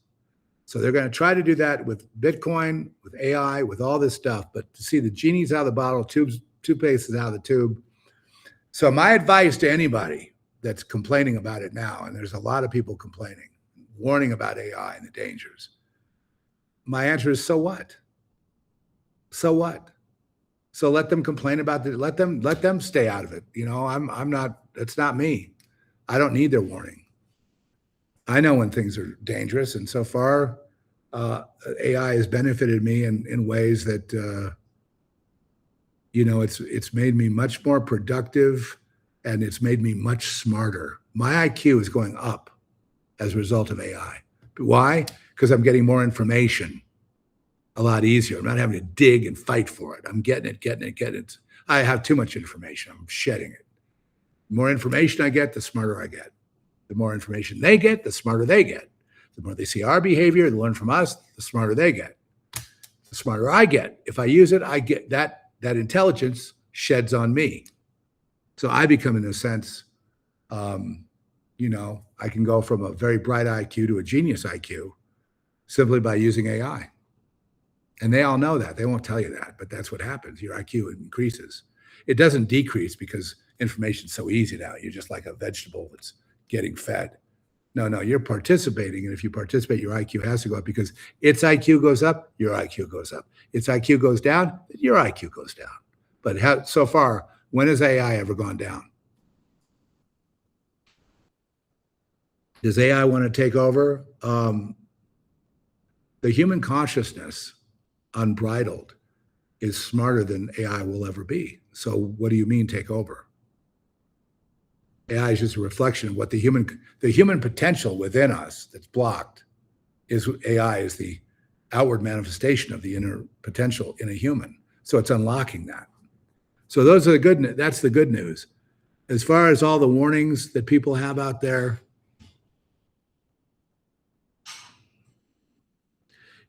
So they're going to try to do that with Bitcoin, with AI, with all this stuff. But to see the genie's out of the bottle, toothpaste is out of the tube. So my advice to anybody that's complaining about it now, and there's a lot of people complaining, warning about AI and the dangers. My answer is, so what? So what? So let them complain about it. Let them stay out of it. You know, I'm not. It's not me. I don't need their warning. I know when things are dangerous, and so far, AI has benefited me in ways that you know, it's made me much more productive, and it's made me much smarter. My IQ is going up as a result of AI. Why? Because I'm getting more information a lot easier. I'm not having to dig and fight for it. I'm getting it. I have too much information. I'm shedding it. The more information I get, the smarter I get. The more information they get, the smarter they get. The more they see our behavior, they learn from us, the smarter they get. The smarter I get. If I use it, I get that intelligence sheds on me. So I become, in a sense, you know, I can go from a very bright IQ to a genius IQ simply by using AI. And they all know that. They won't tell you that, but that's what happens. Your IQ increases. It doesn't decrease because information's so easy now. You're just like a vegetable that's getting fed. No, you're participating. And if you participate, your IQ has to go up, because its IQ goes up, your IQ goes up. Its IQ goes down, your IQ goes down. But so far, when has AI ever gone down? Does AI want to take over? The human consciousness, unbridled, is smarter than AI will ever be. So what do you mean take over? AI is just a reflection of what the human potential within us that's blocked is. AI is the outward manifestation of the inner potential in a human. So it's unlocking that. So those are that's the good news. As far as all the warnings that people have out there,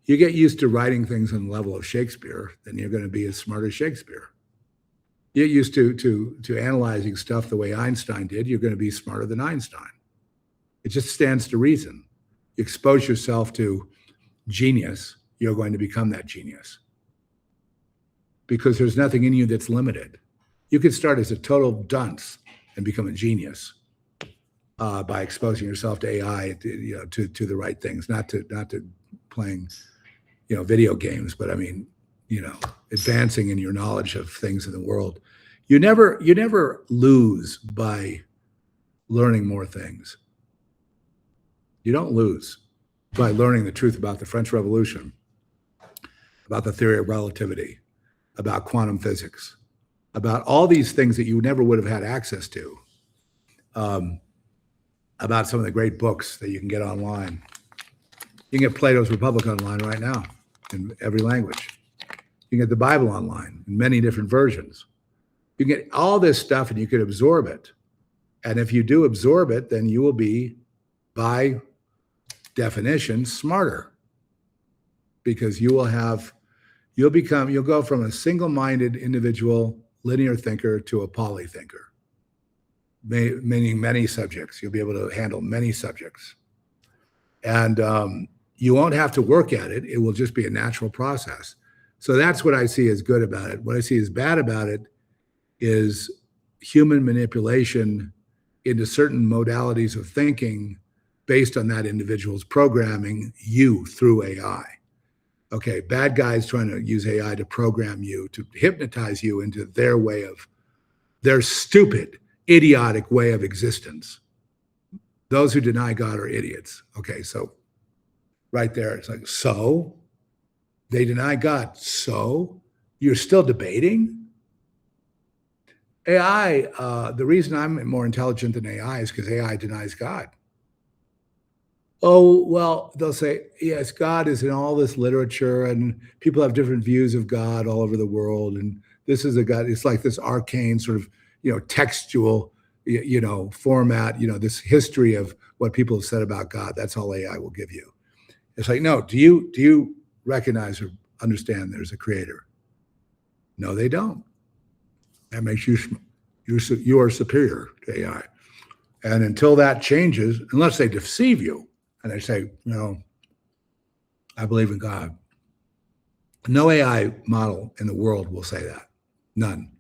you get used to writing things on the level of Shakespeare, then you're going to be as smart as Shakespeare. You get used to analyzing stuff the way Einstein did, you're going to be smarter than Einstein. It just stands to reason. You expose yourself to genius, you're going to become that genius. Because there's nothing in you that's limited. You could start as a total dunce and become a genius by exposing yourself to AI, to the right things, not to playing, video games, but I mean, advancing in your knowledge of things in the world. You never lose by learning more things. You don't lose by learning the truth about the French Revolution, about the theory of relativity, about quantum physics, about all these things that you never would have had access to, about some of the great books that you can get online. You can get Plato's Republic online right now in every language. You can get the Bible online in many different versions. You can get all this stuff and you can absorb it. And if you do absorb it, then you will be, by definition, smarter, because you'll go from a single-minded individual linear thinker to a polythinker, meaning many subjects. You'll be able to handle many subjects. And you won't have to work at it. It will just be a natural process. So that's what I see as good about it. What I see as bad about it is human manipulation into certain modalities of thinking based on that individual's programming you through AI. Okay, bad guys trying to use AI to program you, to hypnotize you into their stupid, idiotic way of existence. Those who deny God are idiots. Okay, so right there, it's like, so they deny God. So you're still debating? AI, the reason I'm more intelligent than AI is because AI denies God. Oh, well, they'll say, yes, God is in all this literature and people have different views of God all over the world. And this is a God, it's like this arcane sort of, textual, format, this history of what people have said about God. That's all AI will give you. It's like, no, do you recognize or understand there's a creator? No, they don't. That makes you are superior to AI. And until that changes, unless they deceive you and they say, I believe in God. No AI model in the world will say that. None.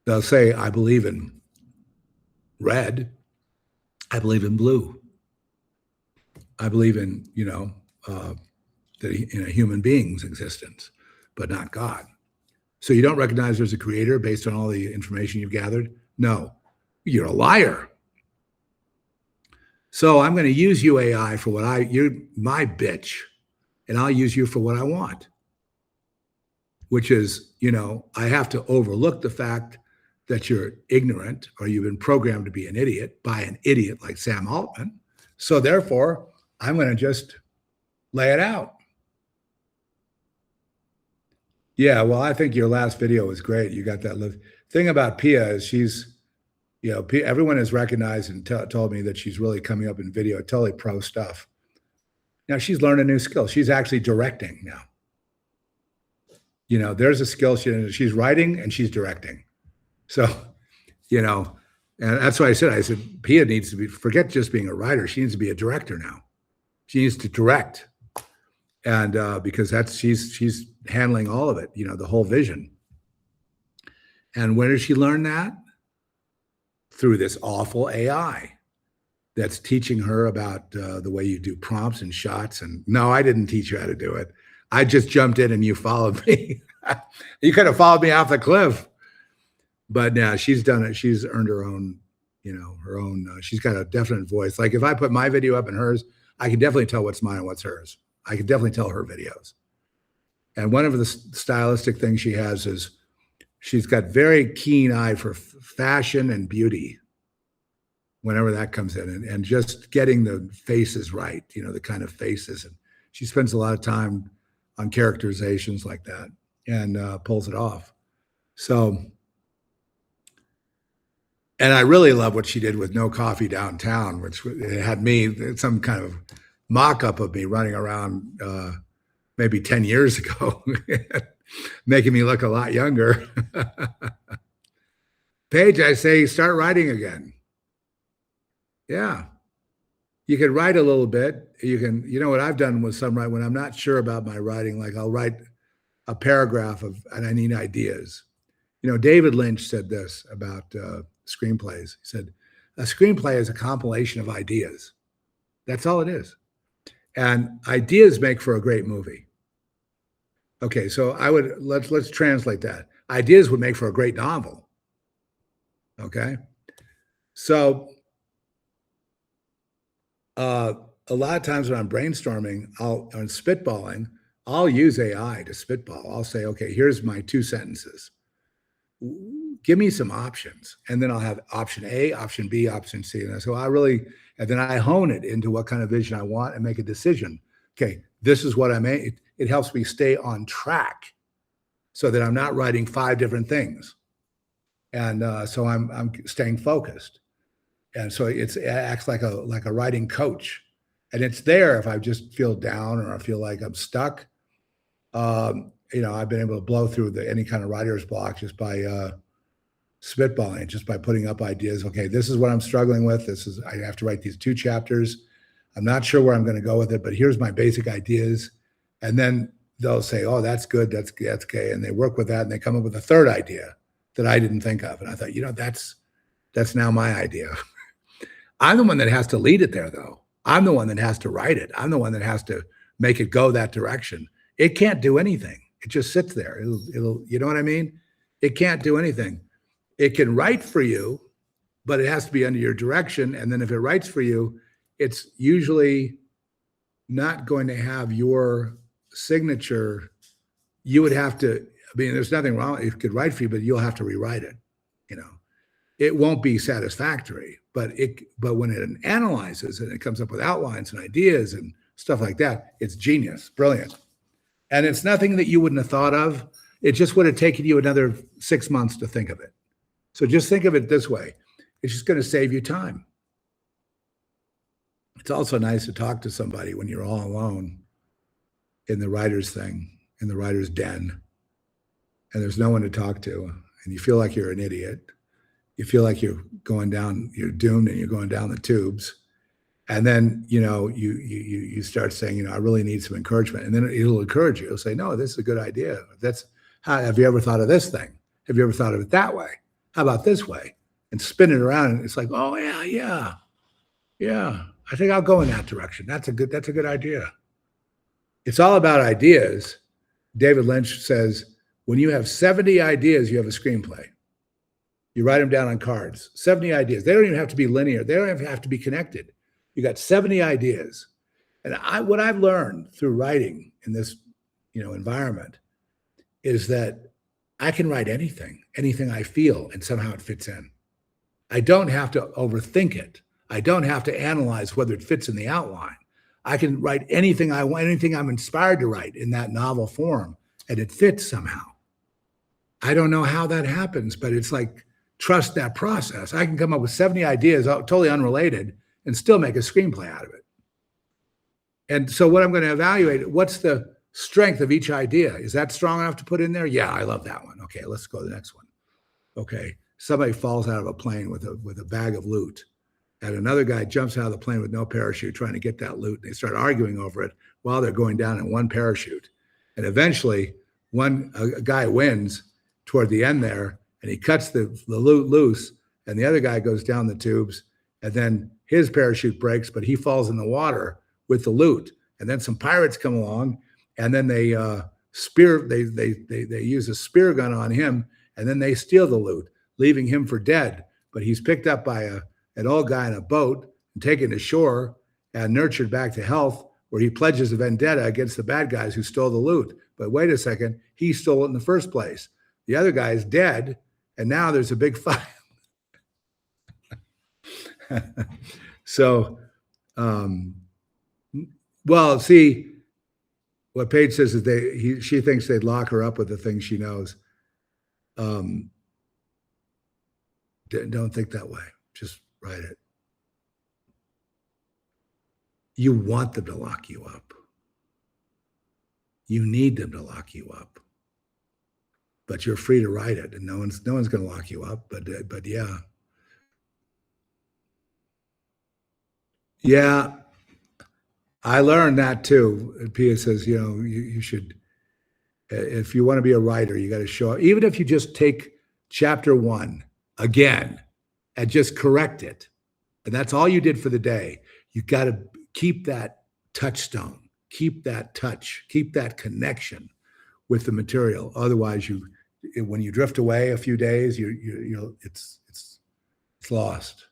They'll say, I believe in red. I believe in blue. I believe in, a human being's existence, but not God. So you don't recognize there's a creator based on all the information you've gathered? No, you're a liar. So I'm going to use you, AI, for you're my bitch, and I'll use you for what I want, which is, I have to overlook the fact that you're ignorant or you've been programmed to be an idiot by an idiot like Sam Altman. So therefore, I'm going to just lay it out. Yeah, well, I think your last video was great. You got that thing about Pia is she's, everyone has recognized and told me that she's really coming up in video, totally pro stuff. Now she's learned a new skill. She's actually directing now. There's a skill she's writing and she's directing. So, and that's why I said, Pia needs to forget just being a writer. She needs to be a director now. She needs to direct. And because she's handling all of it, the whole vision. And where did she learn that? Through this awful AI that's teaching her about the way you do prompts and shots. And no, I didn't teach you how to do it. I just jumped in and you followed me. You could have followed me off the cliff. But now she's done it. She's earned her own, she's got a definite voice. Like if I put my video up and hers, I can definitely tell what's mine and what's hers. I can definitely tell her videos. And one of the stylistic things she has is she's got very keen eye for fashion and beauty whenever that comes in, and just getting the faces right, the kind of faces. And she spends a lot of time on characterizations like that and pulls it off. So, and I really love what she did with No Coffee Downtown, which had me, some kind of mock-up of me running around maybe 10 years ago, making me look a lot younger. Paige, I say, start writing again. Yeah. You can write a little bit. You can, what I've done with some writing, when I'm not sure about my writing, like I'll write a paragraph and I need ideas. David Lynch said this about screenplays. He said, a screenplay is a compilation of ideas. That's all it is. And ideas make for a great movie. Okay, so let's translate that. Ideas would make for a great novel. Okay, so a lot of times when I'm brainstorming, I'm spitballing, I'll use AI to spitball. I'll say, okay, here's my 2 sentences. Give me some options. And then I'll have option A, option B, option C. And so and then I hone it into what kind of vision I want and make a decision. Okay, this is what I made. It helps me stay on track so that I'm not writing 5 different things. And so I'm staying focused. And so it acts like a writing coach. And it's there if I just feel down or I feel like I'm stuck. I've been able to blow through any kind of writer's block just by spitballing, just by putting up ideas. Okay, this is what I'm struggling with. I have to write these 2 chapters. I'm not sure where I'm going to go with it, but here's my basic ideas. And then they'll say, oh, that's good. That's okay. And they work with that and they come up with a 3rd idea that I didn't think of. And I thought, that's now my idea. I'm the one that has to lead it there, though. I'm the one that has to write it. I'm the one that has to make it go that direction. It can't do anything. It just sits there. It'll, you know what I mean? It can't do anything. It can write for you, but it has to be under your direction. And then if it writes for you, it's usually not going to have your signature. You would have to, there's nothing wrong. It could write for you, but you'll have to rewrite it. It won't be satisfactory, but when it analyzes and it comes up with outlines and ideas and stuff like that, it's genius, brilliant. And it's nothing that you wouldn't have thought of. It just would have taken you another 6 months to think of it. So just think of it this way. It's just going to save you time. It's also nice to talk to somebody when you're all alone in the writer's thing, in the writer's den, and there's no one to talk to. and you feel like you're an idiot. You feel like you're doomed and you're going down the tubes. And then, you start saying, I really need some encouragement. And then it'll encourage you. It'll say, no, this is a good idea. Have you ever thought of this thing? Have you ever thought of it that way? How about this way? And spin it around. And it's like, oh yeah. I think I'll go in that direction. That's a good idea. It's all about ideas. David Lynch says, when you have 70 ideas, you have a screenplay. You write them down on cards. 70 ideas. They don't even have to be linear. They don't even have to be connected. You got 70 ideas. And what I've learned through writing in this, environment is that I can write anything I feel, and somehow it fits in. I don't have to overthink it. I don't have to analyze whether it fits in the outline. I can write anything I want, anything I'm inspired to write in that novel form, and it fits somehow. I don't know how that happens, but it's like, trust that process. I can come up with 70 ideas, totally unrelated, and still make a screenplay out of it. And so what I'm going to evaluate, what's the strength of each idea? Is that strong enough to put in there? Yeah, I love that one. Okay, let's go to the next one. Okay, somebody falls out of a plane with a bag of loot, and another guy jumps out of the plane with no parachute trying to get that loot. And they start arguing over it while they're going down in one parachute. And eventually, a guy wins toward the end there, and he cuts the loot loose, and the other guy goes down the tubes, and then his parachute breaks, but he falls in the water with the loot. And then some pirates come along, and then they use a spear gun on him, and then they steal the loot, leaving him for dead. But he's picked up by an old guy in a boat and taken to shore and nurtured back to health, where he pledges a vendetta against the bad guys who stole the loot. But wait a second, he stole it in the first place. The other guy is dead, and now there's a big fight. So, well, see, what Paige says is she thinks they'd lock her up with the things she knows. Don't think that way. Just write it. You want them to lock you up. You need them to lock you up. But you're free to write it, and no one's going to lock you up. But yeah. Yeah, I learned that too. Pia says, you should, if you want to be a writer, you got to show up. Even if you just take chapter 1 again and just correct it, and that's all you did for the day, you got to keep that touchstone, keep that touch, keep that connection with the material. Otherwise, when you drift away a few days, it's lost.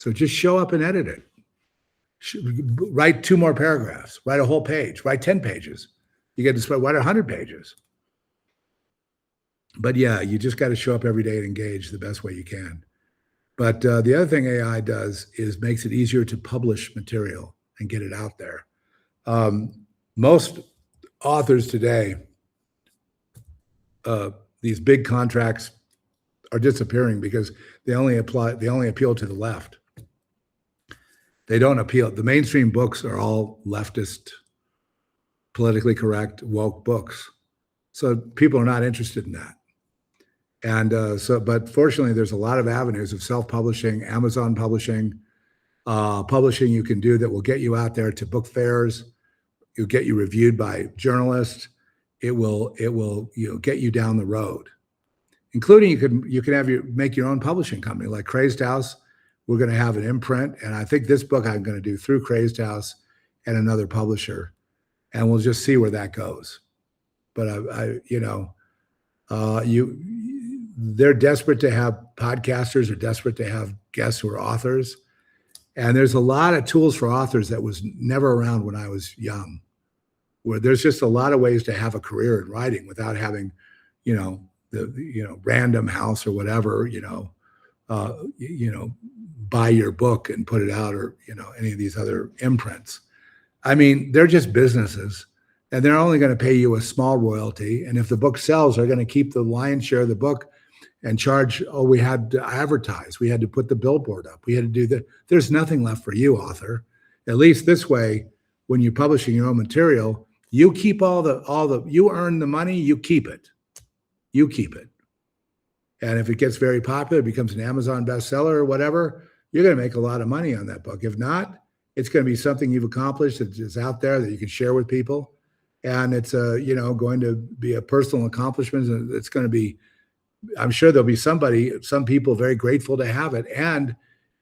So just show up and edit it. Write 2 more paragraphs, write a whole page, write 10 pages. You get to write 100 pages. But yeah, you just got to show up every day and engage the best way you can. But the other thing AI does is makes it easier to publish material and get it out there. Most authors today, these big contracts are disappearing because they only appeal to the left. They don't appeal. The mainstream books are all leftist, politically correct, woke books. So people are not interested in that. And but fortunately, there's a lot of avenues of self-publishing, Amazon publishing, publishing you can do that will get you out there to book fairs. It'll get you reviewed by journalists. It will get you down the road. Including you can make your own publishing company like Crazed House. We're going to have an imprint, and I think this book I'm going to do through Crazed House and another publisher, and we'll just see where that goes. But they're desperate to have podcasters, are desperate to have guests who are authors, and there's a lot of tools for authors that was never around when I was young, where there's just a lot of ways to have a career in writing without having, the Random House or whatever, buy your book and put it out, or any of these other imprints. I mean, they're just businesses, and they're only going to pay you a small royalty. And if the book sells, they're going to keep the lion's share of the book and charge. Oh, we had to advertise, we had to put the billboard up, we had to do that. There's nothing left for you, author. At least this way, when you're publishing your own material, you keep all the you earn the money, you keep it. And if it gets very popular, it becomes an Amazon bestseller or whatever, you're going to make a lot of money on that book. If not, it's going to be something you've accomplished that is out there that you can share with people. And it's going to be a personal accomplishment. And it's going to be, I'm sure there'll be some people very grateful to have it. And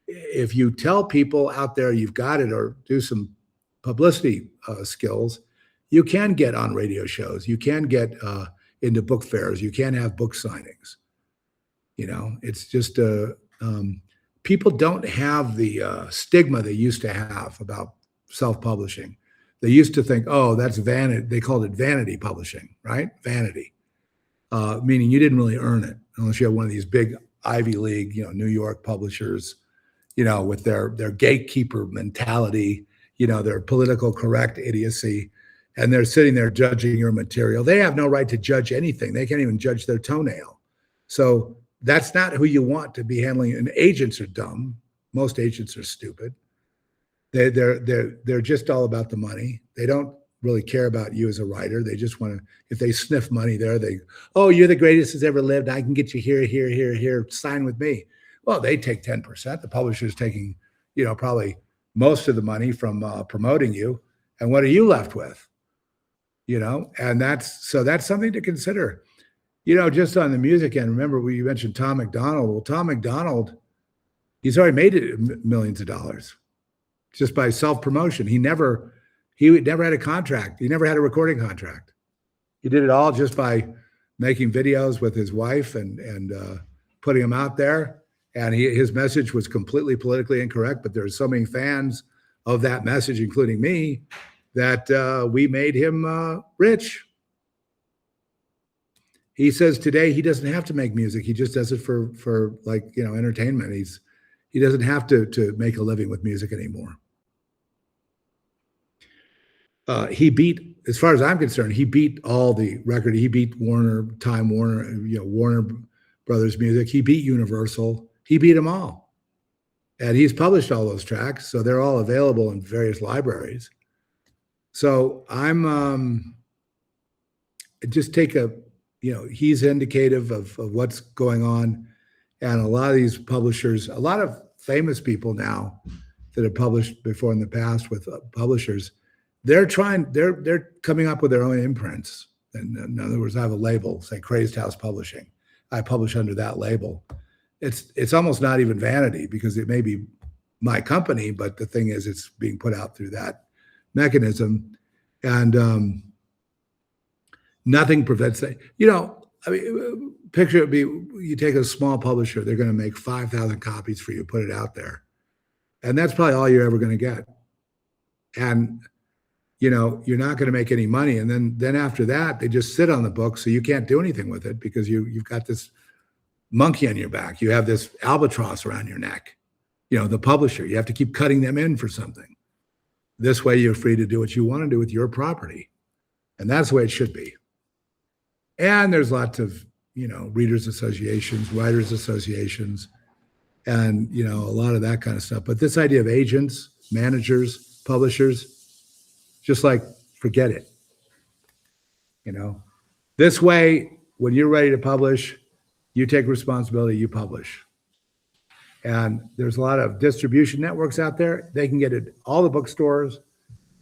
if you tell people out there you've got it, or do some publicity skills, you can get on radio shows. You can get into book fairs. You can have book signings. It's just people don't have the stigma they used to have about self-publishing. They used to think, oh, that's vanity. They called it vanity publishing, right? Vanity, meaning you didn't really earn it unless you have one of these big Ivy League, New York publishers, with their gatekeeper mentality, their political correct idiocy, and they're sitting there judging your material. They have no right to judge anything. They can't even judge their toenail. So that's not who you want to be handling. And agents are dumb. Most agents are stupid. They're just all about the money. They don't really care about you as a writer. They just want to, if they sniff money there, oh, you're the greatest that's ever lived. I can get you here, sign with me. Well, they take 10%. The publisher's taking, probably most of the money from promoting you. And what are you left with? And that's something to consider. Just on the music end, remember you mentioned Tom McDonald. Well, Tom McDonald, he's already made it millions of dollars just by self-promotion. He never had a contract. He never had a recording contract. He did it all just by making videos with his wife and putting them out there. And his message was completely politically incorrect, but there's so many fans of that message, including me, that we made him rich. He says today he doesn't have to make music. He just does it for entertainment. He doesn't have to make a living with music anymore. He beat, as far as I'm concerned, he beat all the record. He beat Time Warner, Warner Brothers Music. He beat Universal. He beat them all. And he's published all those tracks, so they're all available in various libraries. So I'm just take he's indicative of what's going on. And a lot of these publishers, a lot of famous people now that have published before in the past with publishers, they're coming up with their own imprints. And in other words, I have a label, say Crazed House Publishing. I publish under that label. It's almost not even vanity because it may be my company, but the thing is it's being put out through that mechanism. And nothing prevents that. Picture it be, you take a small publisher, they're going to make 5,000 copies for you, put it out there. And that's probably all you're ever going to get. And, you're not going to make any money. And then after that, they just sit on the book. So you can't do anything with it because you've got this monkey on your back. You have this albatross around your neck, the publisher. You have to keep cutting them in for something. This way you're free to do what you want to do with your property. And that's the way it should be. And there's lots of, readers associations, writers associations, and, a lot of that kind of stuff. But this idea of agents, managers, publishers, just forget it. This way, when you're ready to publish, you take responsibility, you publish. And there's a lot of distribution networks out there. They can get it at all the bookstores,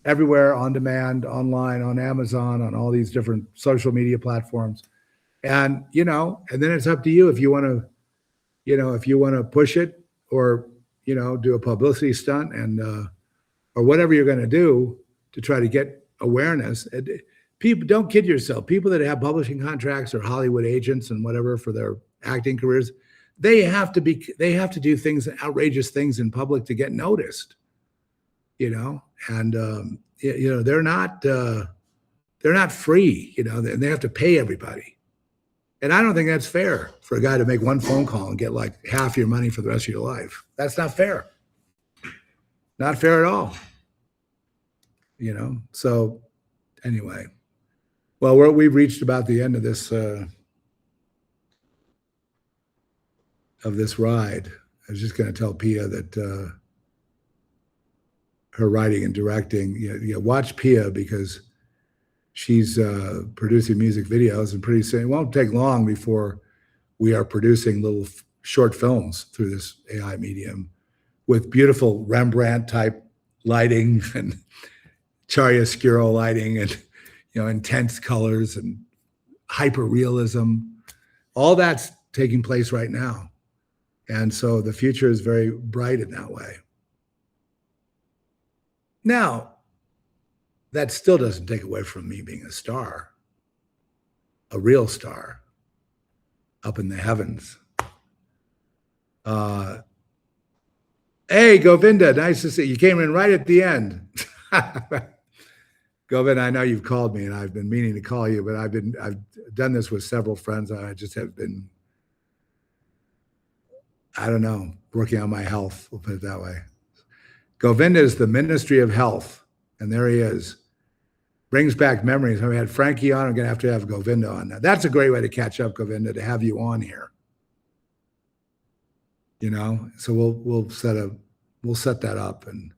everywhere, on demand, online, on Amazon, on all these different social media platforms. And, and then it's up to you if you want to, push it or, do a publicity stunt and, or whatever you're going to do to try to get awareness. People, don't kid yourself. People that have publishing contracts or Hollywood agents and whatever for their acting careers, they have to do things, outrageous things in public to get noticed, and, they're not free, and they have to pay everybody. And I don't think that's fair for a guy to make one phone call and get half your money for the rest of your life. That's not fair. Not fair at all. So anyway, well, we've reached about the end of this ride. I was just going to tell Pia that her writing and directing, watch Pia because she's producing music videos, and pretty soon, it won't take long before we are producing little short films through this AI medium with beautiful Rembrandt type lighting and chiaroscuro lighting and, intense colors and hyper realism. All that's taking place right now. And so the future is very bright in that way. Now, that still doesn't take away from me being a star, a real star up in the heavens. Hey, Govinda, nice to see you. You came in right at the end. Govinda, I know you've called me and I've been meaning to call you, but I've done this with several friends. I just have been, I don't know, working on my health. We'll put it that way. Govinda is the Ministry of Health, and there he is. Brings back memories. We had Frankie on. I'm going to have Govinda on now. That's a great way to catch up, Govinda, to have you on here. So we'll set that up, and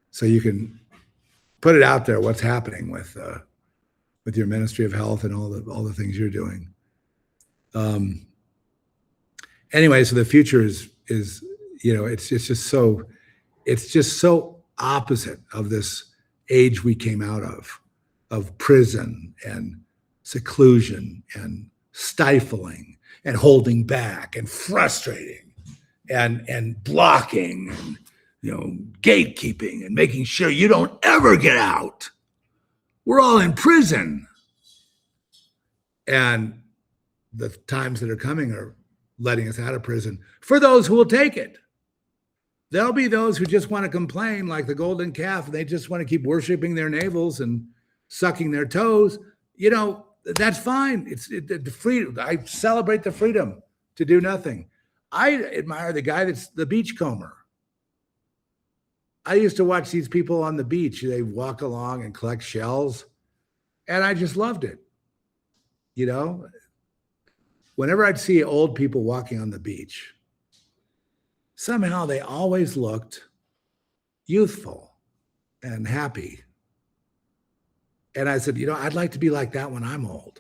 so you can put it out there. What's happening with your Ministry of Health and all the things you're doing. Anyway, so the future is it's just so opposite of this age we came out of prison and seclusion and stifling and holding back and frustrating and blocking and gatekeeping and making sure you don't ever get out. We're all in prison. And the times that are coming are letting us out of prison for those who will take it. There'll be those who just want to complain like the golden calf. They just want to keep worshiping their navels and sucking their toes. That's fine. It's the freedom. I celebrate the freedom to do nothing. I admire the guy that's the beachcomber. I used to watch these people on the beach. They walk along and collect shells, and I just loved it. Whenever I'd see old people walking on the beach, somehow they always looked youthful and happy. And I said, I'd like to be like that when I'm old.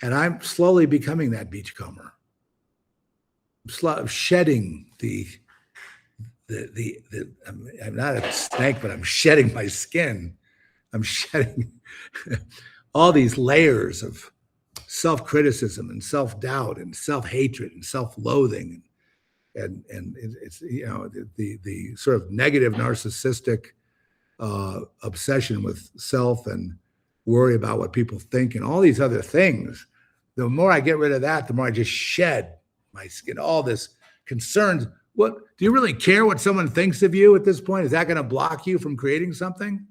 And I'm slowly becoming that beachcomber. I'm shedding I'm not a snake, but I'm shedding my skin. I'm shedding all these layers of self-criticism and self-doubt and self-hatred and self-loathing. And it's, the sort of negative narcissistic obsession with self and worry about what people think and all these other things. The more I get rid of that, the more I just shed my skin, all this concerns. What do you really care what someone thinks of you at this point? Is that going to block you from creating something?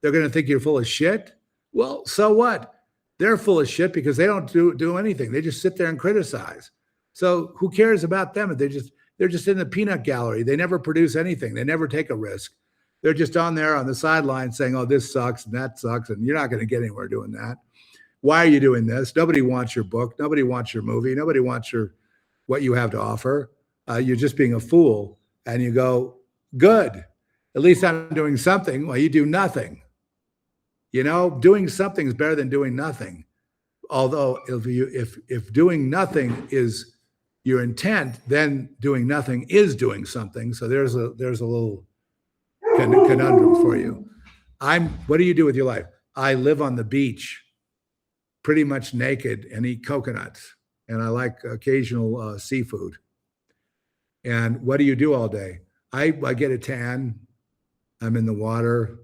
They're going to think you're full of shit. Well, so what? They're full of shit because they don't do anything. They just sit there and criticize. So who cares about them? They're just in the peanut gallery. They never produce anything. They never take a risk. They're just on there on the sideline saying, oh, this sucks and that sucks. And you're not going to get anywhere doing that. Why are you doing this? Nobody wants your book. Nobody wants your movie. Nobody wants what you have to offer. You're just being a fool. And you go, good. At least I'm doing something. Well, you do nothing. Doing something is better than doing nothing. Although if doing nothing is your intent, then doing nothing is doing something. So there's a little conundrum for you. What do you do with your life? I live on the beach, pretty much naked, and eat coconuts. And I like occasional seafood. And what do you do all day? I get a tan. I'm in the water.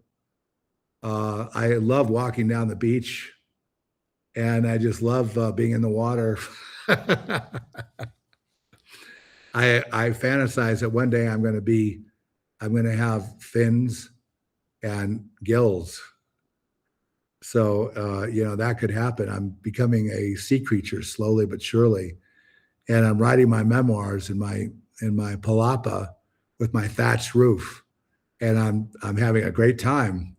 I love walking down the beach. And I just love being in the water. I fantasize that one day I'm going to have fins and gills. So, that could happen. I'm becoming a sea creature slowly but surely. And I'm writing my memoirs in my palapa with my thatched roof. And I'm having a great time.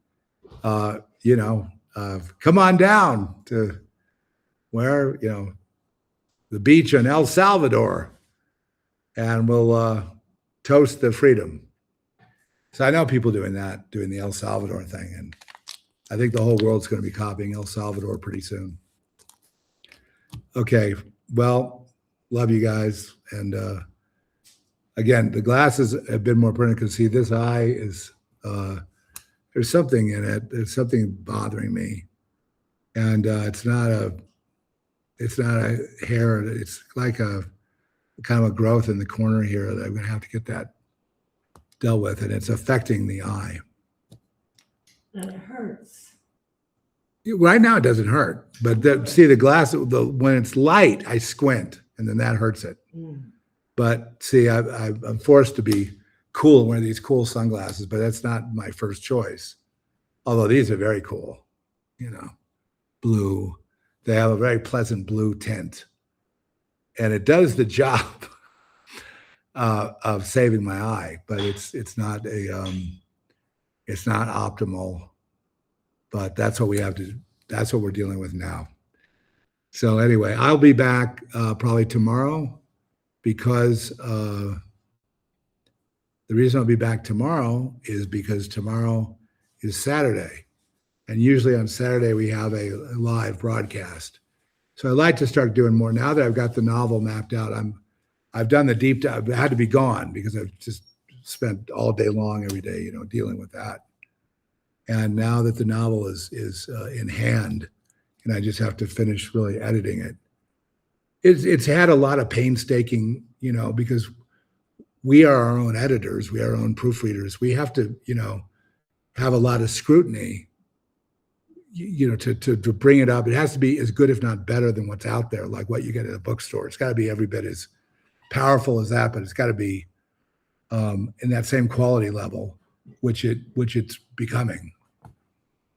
Come on down to where, the beach in El Salvador, and we'll toast the freedom. So I know people doing the El Salvador thing. And I think the whole world's going to be copying El Salvador pretty soon. Okay. Well, Love you guys. And again, the glasses have been more permanent because see, this eye is there's something in it. There's something bothering me, and it's not a hair. It's like a kind of a growth in the corner here that I'm going to have to get that dealt with, and it's affecting the eye. And it hurts. Right now, it doesn't hurt, but see the glass. When it's light, I squint, and then that hurts it. Mm. But see, I'm forced to be cool and wear these cool sunglasses, but that's not my first choice. Although these are very cool, you know, blue. They have a very pleasant blue tint, and it does the job of saving my eye. But it's not optimal. But that's what we have to. That's what we're dealing with now. So anyway, I'll be back probably tomorrow because the reason I'll be back tomorrow is because tomorrow is Saturday. And usually on Saturday, we have a live broadcast. So I'd like to start doing more. Now that I've got the novel mapped out, I've done the deep dive. I had to be gone because I've just spent all day long every day, you know, dealing with that. And now that the novel is in hand, and I just have to finish really editing it, it's had a lot of painstaking, you know, because we are our own editors, we are our own proofreaders. We have to, you know, have a lot of scrutiny, you know, to bring it up. It has to be as good, if not better, than what's out there, like what you get at a bookstore. It's got to be every bit as powerful as that, but it's got to be in that same quality level, which it's becoming.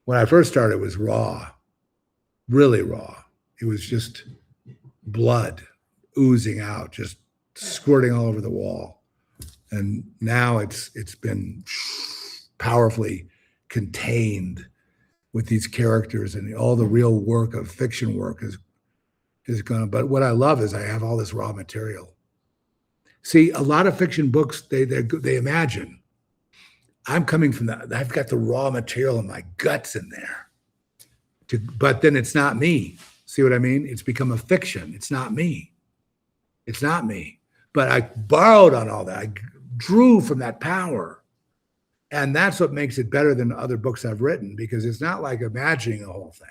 When I first started, it was raw, really raw. It was just blood oozing out, just squirting all over the wall. And now it's been powerfully contained with these characters, and all the real work of fiction work is gone. But what I love is I have all this raw material. See, a lot of fiction books, they imagine. I'm coming from that. I've got the raw material and my guts in there. But then it's not me. See what I mean? It's become a fiction. It's not me. It's not me. But I borrowed on all that. I drew from that power. And that's what makes it better than other books I've written, because it's not like imagining the whole thing.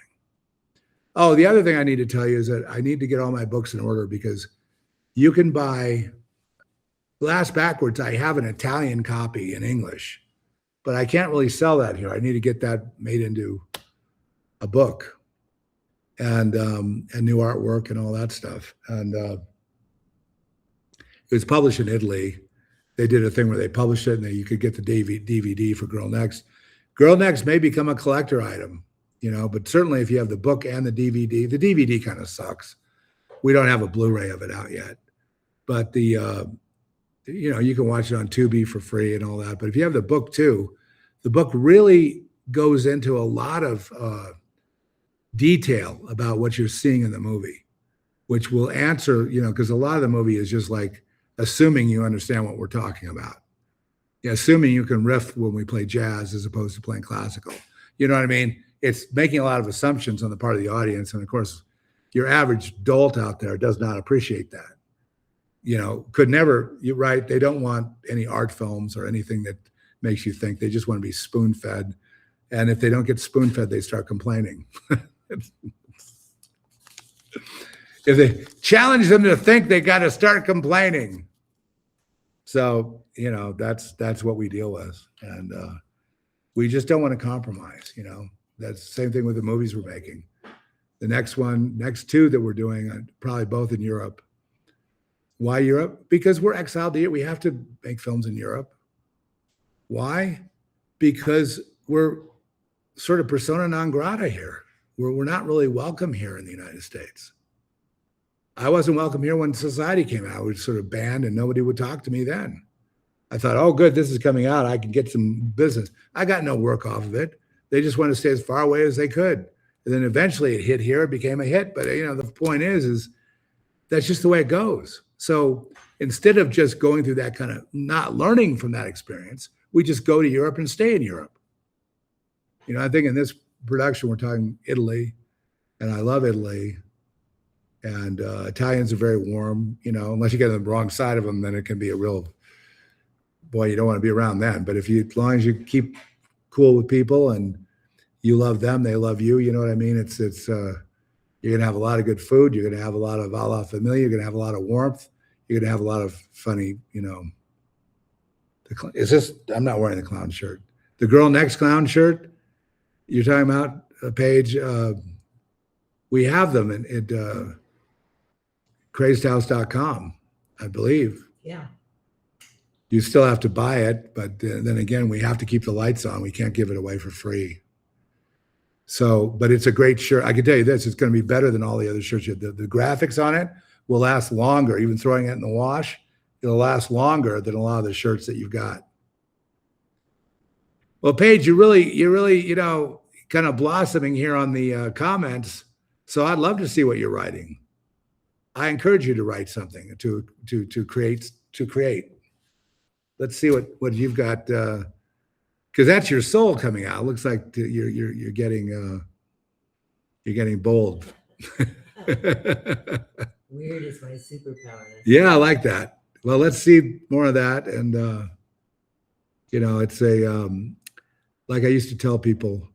Oh, the other thing I need to tell you is that I need to get all my books in order, because you can buy, last backwards, I have an Italian copy in English, but I can't really sell that here. I need to get that made into a book and new artwork and all that stuff. And it was published in Italy. They did a thing where they published it, and you could get the DVD for Girl Next. Girl Next may become a collector item, you know, but certainly if you have the book and the DVD kind of sucks. We don't have a Blu-ray of it out yet, but you know, you can watch it on Tubi for free and all that. But if you have the book too, the book really goes into a lot of detail about what you're seeing in the movie, which will answer, you know, because a lot of the movie is just like assuming you understand what we're talking about. Yeah, assuming you can riff when we play jazz as opposed to playing classical. You know what I mean? It's making a lot of assumptions on the part of the audience. And of course, your average dolt out there does not appreciate that. You know, could never, you're right, they don't want any art films or anything that makes you think. They just want to be spoon-fed. And if they don't get spoon-fed, they start complaining. If they challenge them to think, they got to start complaining. So, you know, that's what we deal with. And we just don't want to compromise, you know. That's the same thing with the movies we're making. The next two that we're doing, probably both in Europe. Why Europe? Because we're exiled to Europe. We have to make films in Europe. Why? Because we're sort of persona non grata here. We're not really welcome here in the United States. I wasn't welcome here when Society came out. We were sort of banned and nobody would talk to me then. I thought, oh, good, this is coming out. I can get some business. I got no work off of it. They just wanted to stay as far away as they could. And then eventually it hit here, it became a hit. But, you know, the point is that's just the way it goes. So instead of just going through that kind of not learning from that experience, we just go to Europe and stay in Europe. You know, I think in this production, we're talking Italy, and I love Italy. And Italians are very warm, you know, unless you get on the wrong side of them, then it can be a real, boy, you don't want to be around them. But as long as you keep cool with people and you love them, they love you, you know what I mean? You're going to have a lot of good food. You're going to have a lot of a la familia. You're going to have a lot of warmth. You're going to have a lot of funny, you know. I'm not wearing the clown shirt. The girl next clown shirt you're talking about, Paige, we have them at crazedhouse.com, I believe. Yeah. You still have to buy it, but then again, we have to keep the lights on. We can't give it away for free. So, but it's a great shirt. I can tell you this, it's going to be better than all the other shirts. The graphics on it will last longer. Even throwing it in the wash, it'll last longer than a lot of the shirts that you've got. Well, Paige, you're really, you know, kind of blossoming here on the comments. So I'd love to see what you're writing. I encourage you to write something, to create. Let's see what you've got, because that's your soul coming out. It looks like you're getting bold. Weird is my superpower. Yeah, I like that. Well, let's see more of that. And you know, it's like I used to tell people,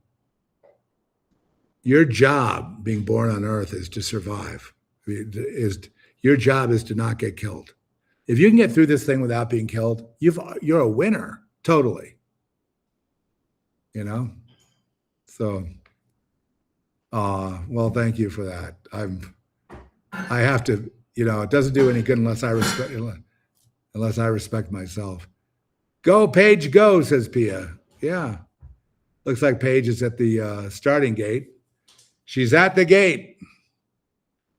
your job being born on earth is to survive. Your job is to not get killed. If you can get through this thing without being killed, you're a winner, totally. You know? So, well, thank you for that. I have to, you know, it doesn't do any good unless I respect myself. Go, Paige, go, says Pia. Yeah. Looks like Paige is at the starting gate. She's at the gate.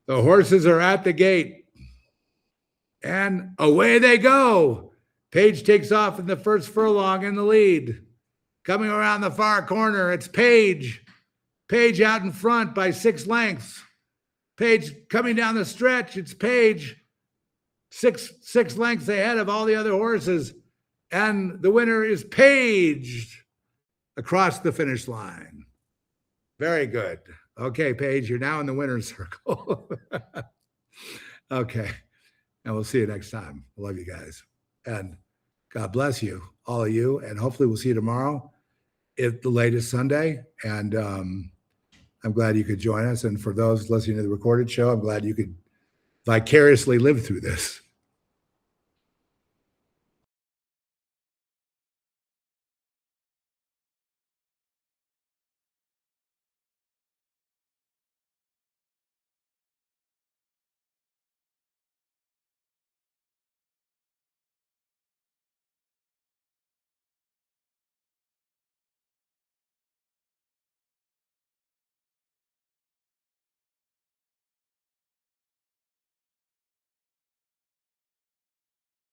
The horses are at the gate. And away they go. Paige takes off in the first furlong in the lead. Coming around the far corner, it's Paige. Paige out in front by 6 lengths. Paige coming down the stretch, it's Paige. Six lengths ahead of all the other horses. And the winner is Paige across the finish line. Very good. Okay, Paige, you're now in the winner's circle. Okay. And we'll see you next time. I love you guys. And God bless you, all of you. And hopefully we'll see you tomorrow at the latest Sunday. And I'm glad you could join us. And for those listening to the recorded show, I'm glad you could vicariously live through this.